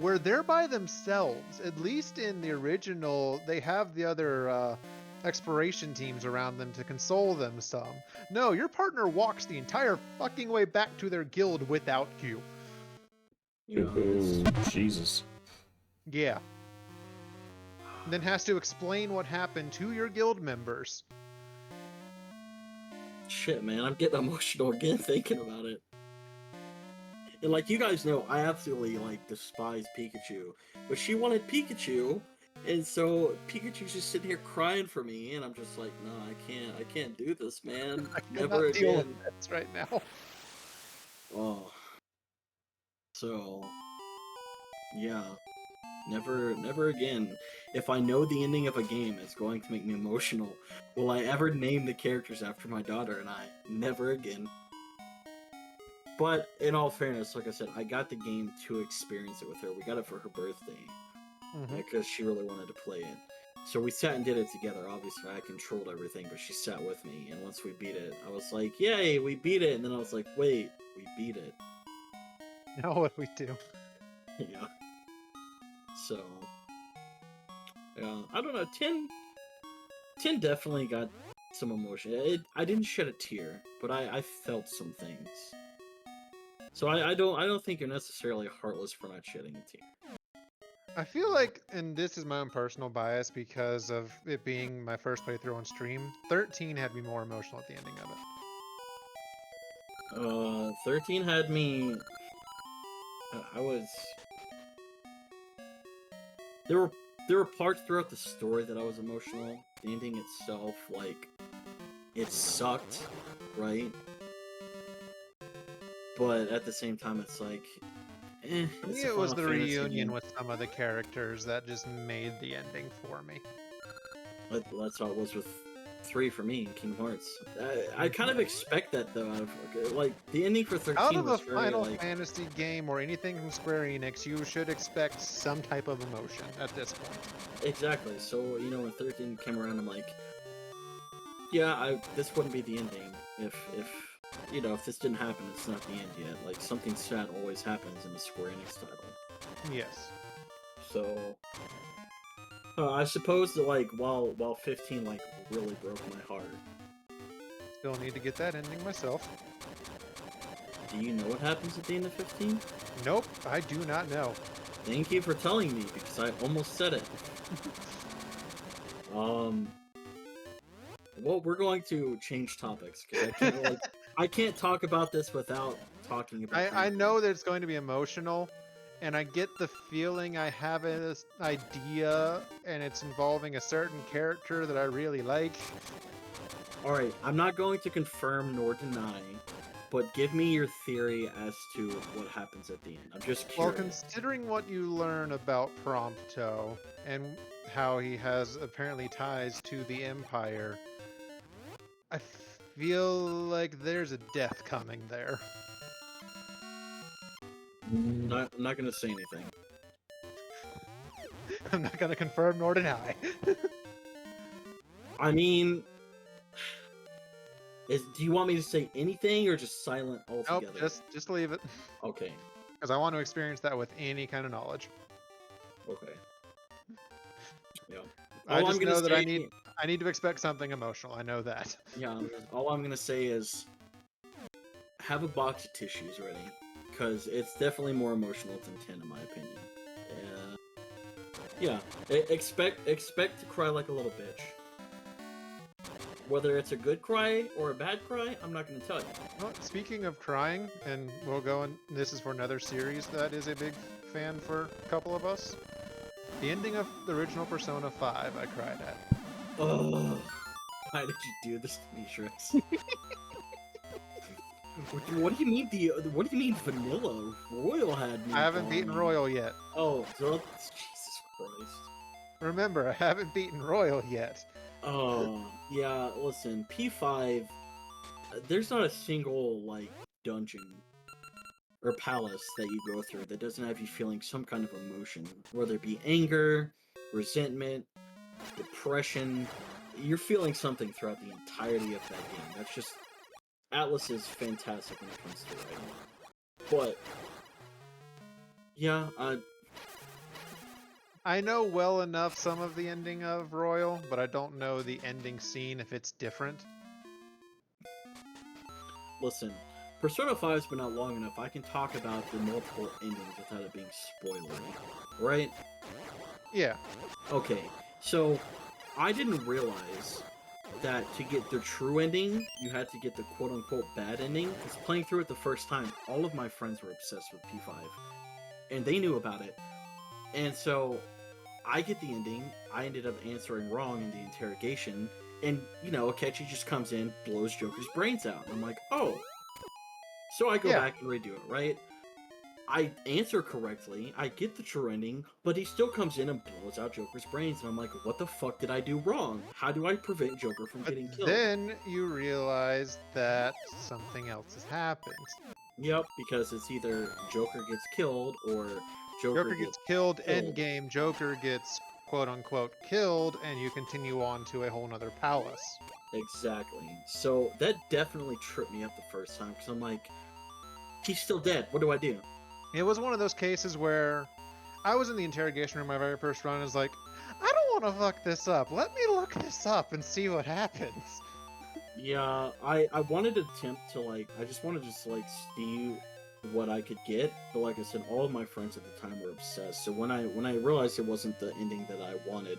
where they're by themselves. At least in the original, they have the other exploration teams around them to console them some. No, your partner walks the entire fucking way back to their guild without you. Ooh, Jesus. Yeah. And then has to explain what happened to your guild members. Shit, man, I'm getting emotional again thinking about it. And like you guys know, I absolutely like despise Pikachu, but she wanted Pikachu, and so Pikachu's just sitting here crying for me, and I'm just like, no, I can't do this, man. I Never cannot deal again. with this right now. Oh, so yeah, never again. If I know the ending of a game is going to make me emotional, will I ever name the characters after my daughter and I? Never again. But in all fairness, like I said, I got the game to experience it with her. We got it for her birthday because she really wanted to play it. So we sat and did it together. Obviously, I controlled everything, but she sat with me. And once we beat it, I was like, "Yay, we beat it!" And then I was like, "Wait, we beat it." Now what do we do? Yeah. So, yeah, I don't know. 10 definitely got some emotion. I didn't shed a tear, but I felt some things. So I don't think you're necessarily heartless for not shedding a tear. I feel like, and this is my own personal bias because of it being my first playthrough on stream, 13 had me more emotional at the ending of it. 13 had me. I was. There were parts throughout the story that I was emotional. The ending itself, like, it sucked, right? But at the same time, it's like, For me, it was the reunion with some of the characters that just made the ending for me. That's how it was with 3 for me, Kingdom Hearts. I kind of expect that though. Like the ending for 13 out of a was very, Final like, Fantasy game or anything from Square Enix, you should expect some type of emotion at this point. Exactly. So when 13 came around, I'm like, yeah, this wouldn't be the ending if this didn't happen. It's not the end yet. Like something sad always happens in a Square Enix title. Yes. So I suppose that like while 15 like really broke my heart. Still need to get that ending myself. Do you know what happens at the end of 15? Nope, I do not know. Thank you for telling me because I almost said it. Well, we're going to change topics because I can't talk about this without talking about. I know that it's going to be emotional, and I get the feeling I have this idea, and it's involving a certain character that I really like. Alright, I'm not going to confirm nor deny, but give me your theory as to what happens at the end. I'm just curious. Well, considering what you learn about Prompto, and how he has apparently ties to the Empire, I feel like there's a death coming there. I'm not going to say anything. I'm not going to confirm nor deny. I mean, do you want me to say anything or just silent altogether? Nope, just leave it. Okay. Because I want to experience that with any kind of knowledge. Okay. Yeah. I just know that I need to expect something emotional. I know that. Yeah, all I'm gonna say is have a box of tissues ready, because it's definitely more emotional than 10 in my opinion. Yeah. Expect to cry like a little bitch. Whether it's a good cry or a bad cry, I'm not gonna tell you. Well, speaking of crying, and we'll go and this is for another series that is a big fan for a couple of us. The ending of the original Persona 5, I cried at. Oh, why did you do this to me, Shrix? What do you mean what do you mean vanilla? Royal had me. I haven't beaten Royal yet. Oh, Jesus Christ. Remember, I haven't beaten Royal yet. Oh, yeah, listen, P5, there's not a single, like, dungeon or palace that you go through that doesn't have you feeling some kind of emotion, whether it be anger, resentment, depression. You're feeling something throughout the entirety of that game. That's just... Atlas is fantastic when it comes to writing. But... yeah, I know well enough some of the ending of Royal, but I don't know the ending scene if it's different. Listen, Persona 5's been out long enough, I can talk about the multiple endings without it being spoilery, right? Yeah. Okay, so I didn't realize that to get the true ending, you had to get the quote-unquote bad ending. Because playing through it the first time, all of my friends were obsessed with P5. And they knew about it. And so, I get the ending, I ended up answering wrong in the interrogation, and, you know, Akechi just comes in, blows Joker's brains out. And I'm like, oh. So I go back and redo it, right? I answer correctly, I get the true ending, but he still comes in and blows out Joker's brains, and I'm like, what the fuck did I do wrong? How do I prevent Joker from getting killed? Then you realize that something else has happened. Yep, because it's either Joker gets killed, or Joker gets killed, endgame, Joker gets quote-unquote killed, and you continue on to a whole nother palace. Exactly. So that definitely tripped me up the first time, because I'm like, he's still dead, what do I do? It was one of those cases where I was in the interrogation room my very first run and was like, I don't want to fuck this up. Let me look this up and see what happens. Yeah, I wanted to attempt to, like, I just wanted to just, like, see what I could get, but like I said, all of my friends at the time were obsessed, so when I realized it wasn't the ending that I wanted,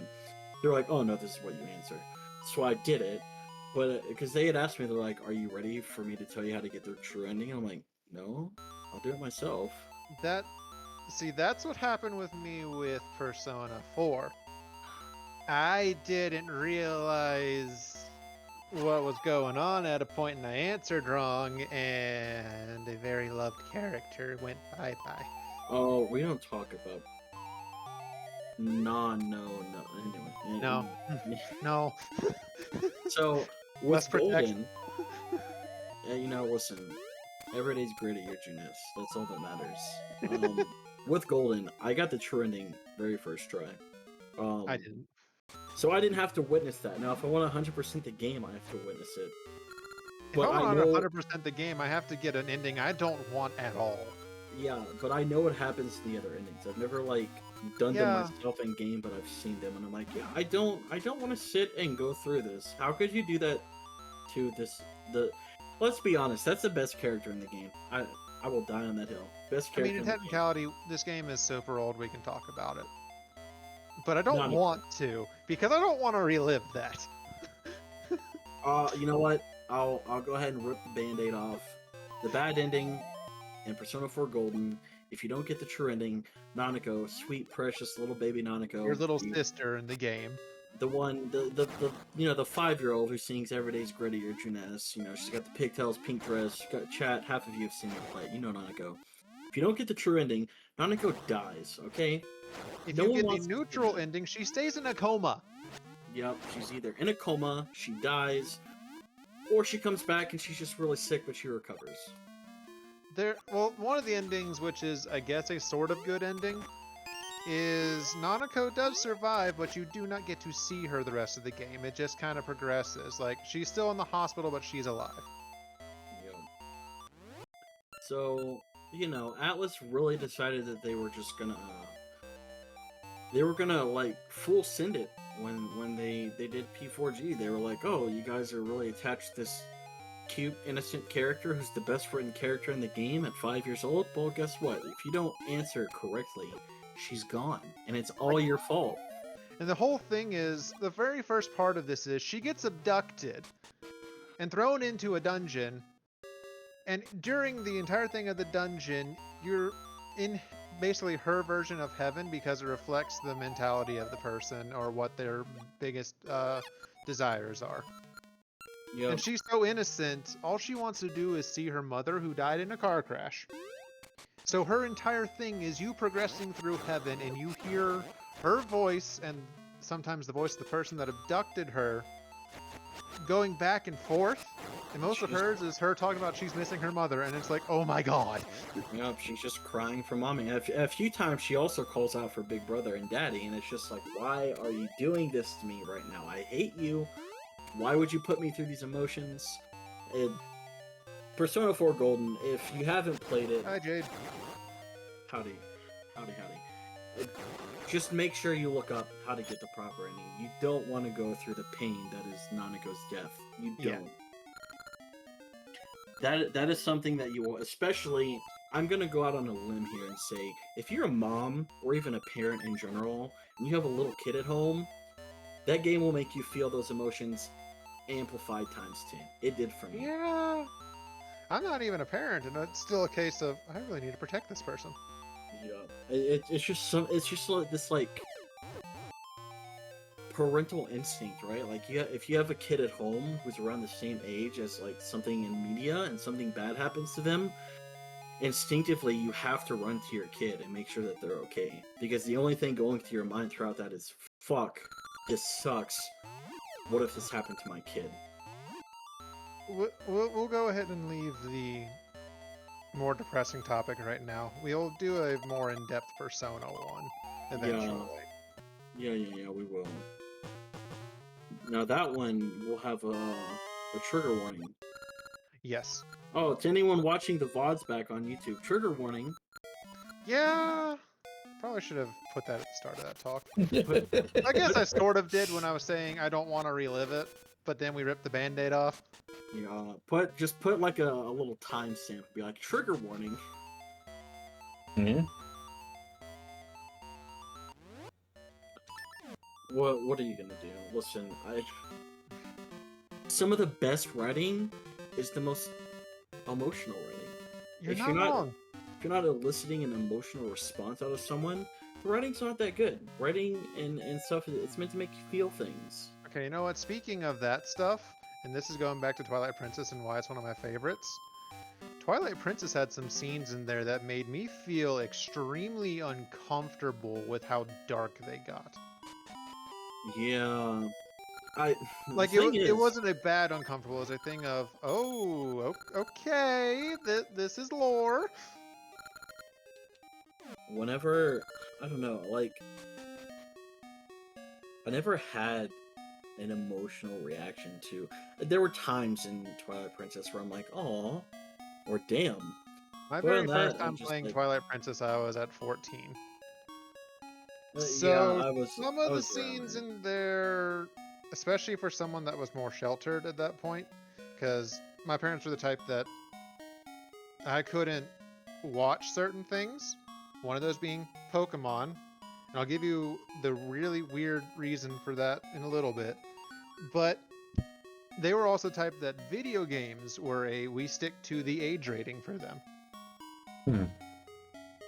they're like, oh no, this is what you answer. So I did it, but, because they had asked me, they're like, are you ready for me to tell you how to get the true ending? And I'm like, no, I'll do it myself. That's what happened with me with Persona 4. I didn't realize what was going on at a point, and I answered wrong, and a very loved character went bye-bye. Oh, we don't talk about... No. Anyway. No. So, with Golden, you know, listen, every day's great at your Junis. That's all that matters. With Golden, I got the true ending very first try. I didn't. So I didn't have to witness that. Now, if I want 100% the game, I have to witness it. If I want 100% the game, I have to get an ending I don't want at all. Yeah, but I know what happens in the other endings. I've never, like, done them myself in game, but I've seen them, and I'm like, yeah, I don't want to sit and go through this. How could you do that to let's be honest, that's the best character in the game. I will die on that hill. Best character. I mean, in technicality, this game is super old, we can talk about it. But I don't want to, because I don't want to relive that. You know what? I'll go ahead and rip the band-aid off. The bad ending in Persona 4 Golden, if you don't get the true ending, Nanako, sweet, precious little baby Nanako. Your little sister in the game. The one, the you know, the 5-year-old who sings Every Day's Gritty or Junes. You know, she's got the pigtails, pink dress, she's got chat, half of you have seen her play. You know Nanako. If you don't get the true ending, Nanako dies, okay? If you get the neutral ending, she stays in a coma. Yep, she's either in a coma, she dies, or she comes back and she's just really sick, but she recovers. Well, one of the endings, which is, I guess, a sort of good ending, is Nanako does survive, but you do not get to see her the rest of the game. It just kind of progresses. Like, she's still in the hospital, but she's alive. Yep. So, you know, Atlas really decided that they were just gonna... they were gonna, like, full send it when they did P4G. They were like, oh, you guys are really attached to this cute, innocent character who's the best written character in the game at 5 years old? Well, guess what? If you don't answer correctly, she's gone, and it's all your fault. And the whole thing is, the very first part of this is, she gets abducted and thrown into a dungeon, and during the entire thing of the dungeon, you're in basically her version of heaven because it reflects the mentality of the person or what their biggest desires are. Yep. And she's so innocent, all she wants to do is see her mother who died in a car crash. So her entire thing is you progressing through heaven and you hear her voice and sometimes the voice of the person that abducted her going back and forth. And most of hers is her talking about she's missing her mother, and it's like, oh my god. Yep, she's just crying for mommy. A few times she also calls out for big brother and daddy, and it's just like, why are you doing this to me right now? I hate you. Why would you put me through these emotions? Persona 4 Golden, if you haven't played it... Hi, Jade. Howdy. Just make sure you look up how to get the proper ending. You don't want to go through the pain that is Nanako's death. You don't. Yeah. That is something that you will... Especially, I'm going to go out on a limb here and say, if you're a mom, or even a parent in general, and you have a little kid at home, that game will make you feel those emotions amplified times 10. It did for me. Yeah. I'm not even a parent, and it's still a case of I really need to protect this person. Yeah, it's just like this like parental instinct, right? Like if you have a kid at home who's around the same age as like something in media and something bad happens to them, instinctively you have to run to your kid and make sure that they're okay. Because the only thing going through your mind throughout that is, fuck, this sucks. What if this happened to my kid? We'll go ahead and leave the more depressing topic right now. We'll do a more in-depth Persona one eventually. Yeah, we will. Now that one will have a trigger warning. Yes. Oh, to anyone watching the VODs back on YouTube, trigger warning. Yeah. Probably should have put that at the start of that talk. But I guess I sort of did when I was saying I don't want to relive it, but then we ripped the band-aid off. Yeah, just put like a little timestamp. Be like, trigger warning. Yeah. What are you gonna do? Listen, some of the best writing is the most emotional writing. You're not wrong. If you're not eliciting an emotional response out of someone, the writing's not that good. Writing and stuff, it's meant to make you feel things. Okay, you know what? Speaking of that stuff, and this is going back to Twilight Princess and why it's one of my favorites. Twilight Princess had some scenes in there that made me feel extremely uncomfortable with how dark they got. Yeah. Like, it wasn't a bad uncomfortable, it was a thing of, oh, okay, this is lore. Whenever, I don't know, like, I never had an emotional reaction to. There were times in Twilight Princess where I'm like, "Aw," or "Damn." My very first time playing Twilight Princess, I was at 14. So yeah, some of the scenes in there, especially for someone that was more sheltered at that point, because my parents were the type that I couldn't watch certain things. One of those being Pokemon. And I'll give you the really weird reason for that in a little bit. But they were also the type that video games were we stick to the age rating for them.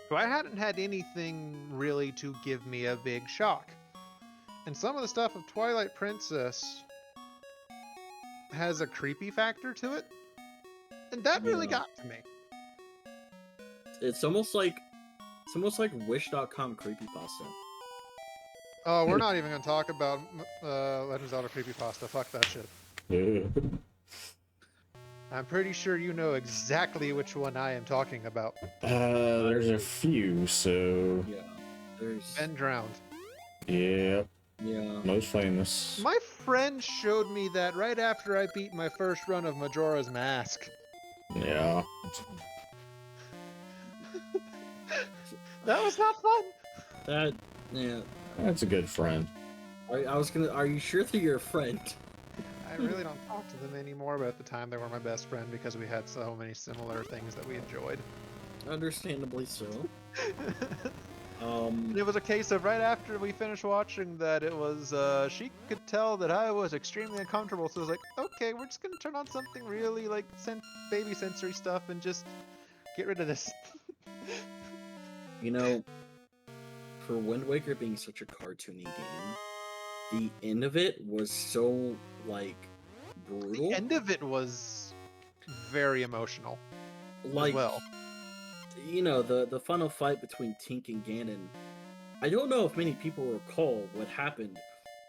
So I hadn't had anything really to give me a big shock. And some of the stuff of Twilight Princess has a creepy factor to it. And that really got to me. It's almost like Wish.com creepypasta. Oh, we're not even going to talk about Legend of Zelda creepypasta. Fuck that shit. Yeah. I'm pretty sure you know exactly which one I am talking about. There's a few, so... Yeah, there's... Ben Drowned. Yeah. Yeah. Most famous. My friend showed me that right after I beat my first run of Majora's Mask. Yeah. That was not fun! Yeah. That's a good friend. Are you sure that you're a friend? I really don't talk to them anymore, but at the time they were my best friend because we had so many similar things that we enjoyed. Understandably so. It was a case of right after we finished watching that it was, she could tell that I was extremely uncomfortable, so I was like, okay, we're just gonna turn on something really, like, baby sensory stuff and just get rid of this. You know, for Wind Waker being such a cartoony game, the end of it was so, like, brutal. The end of it was very emotional. Like, as well. You know, the final fight between Tink and Ganon. I don't know if many people recall what happened,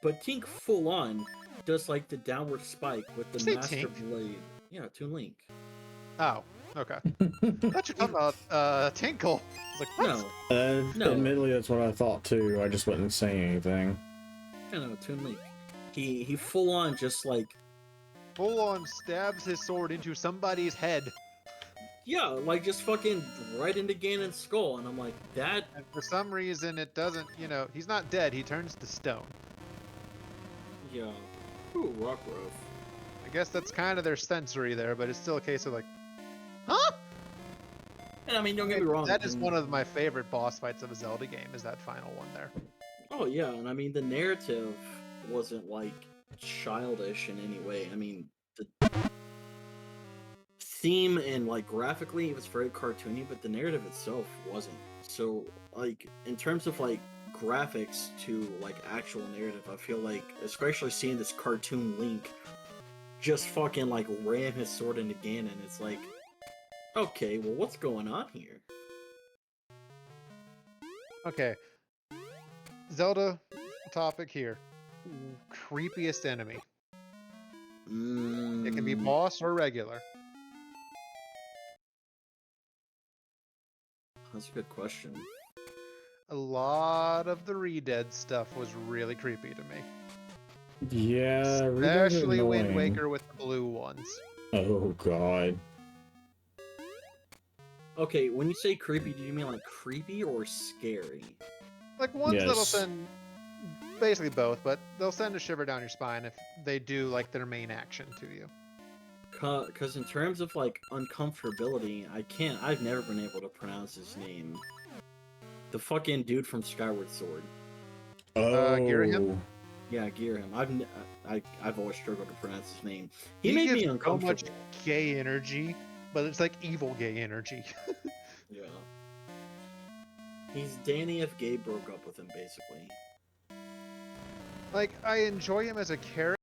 but Tink full on does like the downward spike with the Master Tink? Blade. Yeah, Toon Link. Oh, okay. I thought you were talking about Tinkle. I was like, what? No. Admittedly, that's what I thought too. I just wasn't saying anything. I know, Toon Link. He full on just like... Full on stabs his sword into somebody's head. Yeah, like just fucking right into Ganon's skull, and I'm like, that... And for some reason it doesn't, you know, he's not dead, he turns to stone. Yeah. Ooh, rock growth. I guess that's kind of their sensory there, but it's still a case of like, huh? And I mean, don't get me wrong. That is one of my favorite boss fights of a Zelda game, is that final one there. Oh yeah, and I mean, the narrative wasn't like childish in any way. I mean, the theme and like graphically it was very cartoony, but the narrative itself wasn't. So like in terms of like graphics to like actual narrative, I feel like especially seeing this cartoon Link just fucking like ram his sword into Ganon, it's like, okay, well what's going on here? Okay. Zelda topic here. Creepiest enemy. It can be boss or regular. That's a good question. A lot of the Re-Dead stuff was really creepy to me. Yeah, especially Wind Waker with the blue ones. Oh god. Okay, when you say creepy, do you mean like creepy or scary? Like ones that'll send, basically both, but they'll send a shiver down your spine if they do like their main action to you. Because in terms of like uncomfortability, I've never been able to pronounce his name. The fucking dude from Skyward Sword. Girahim? Yeah, Girahim. I've always struggled to pronounce his name. He made me uncomfortable. So much gay energy, but it's like evil gay energy. Yeah. He's Danny if Gabe broke up with him, basically. Like, I enjoy him as a character.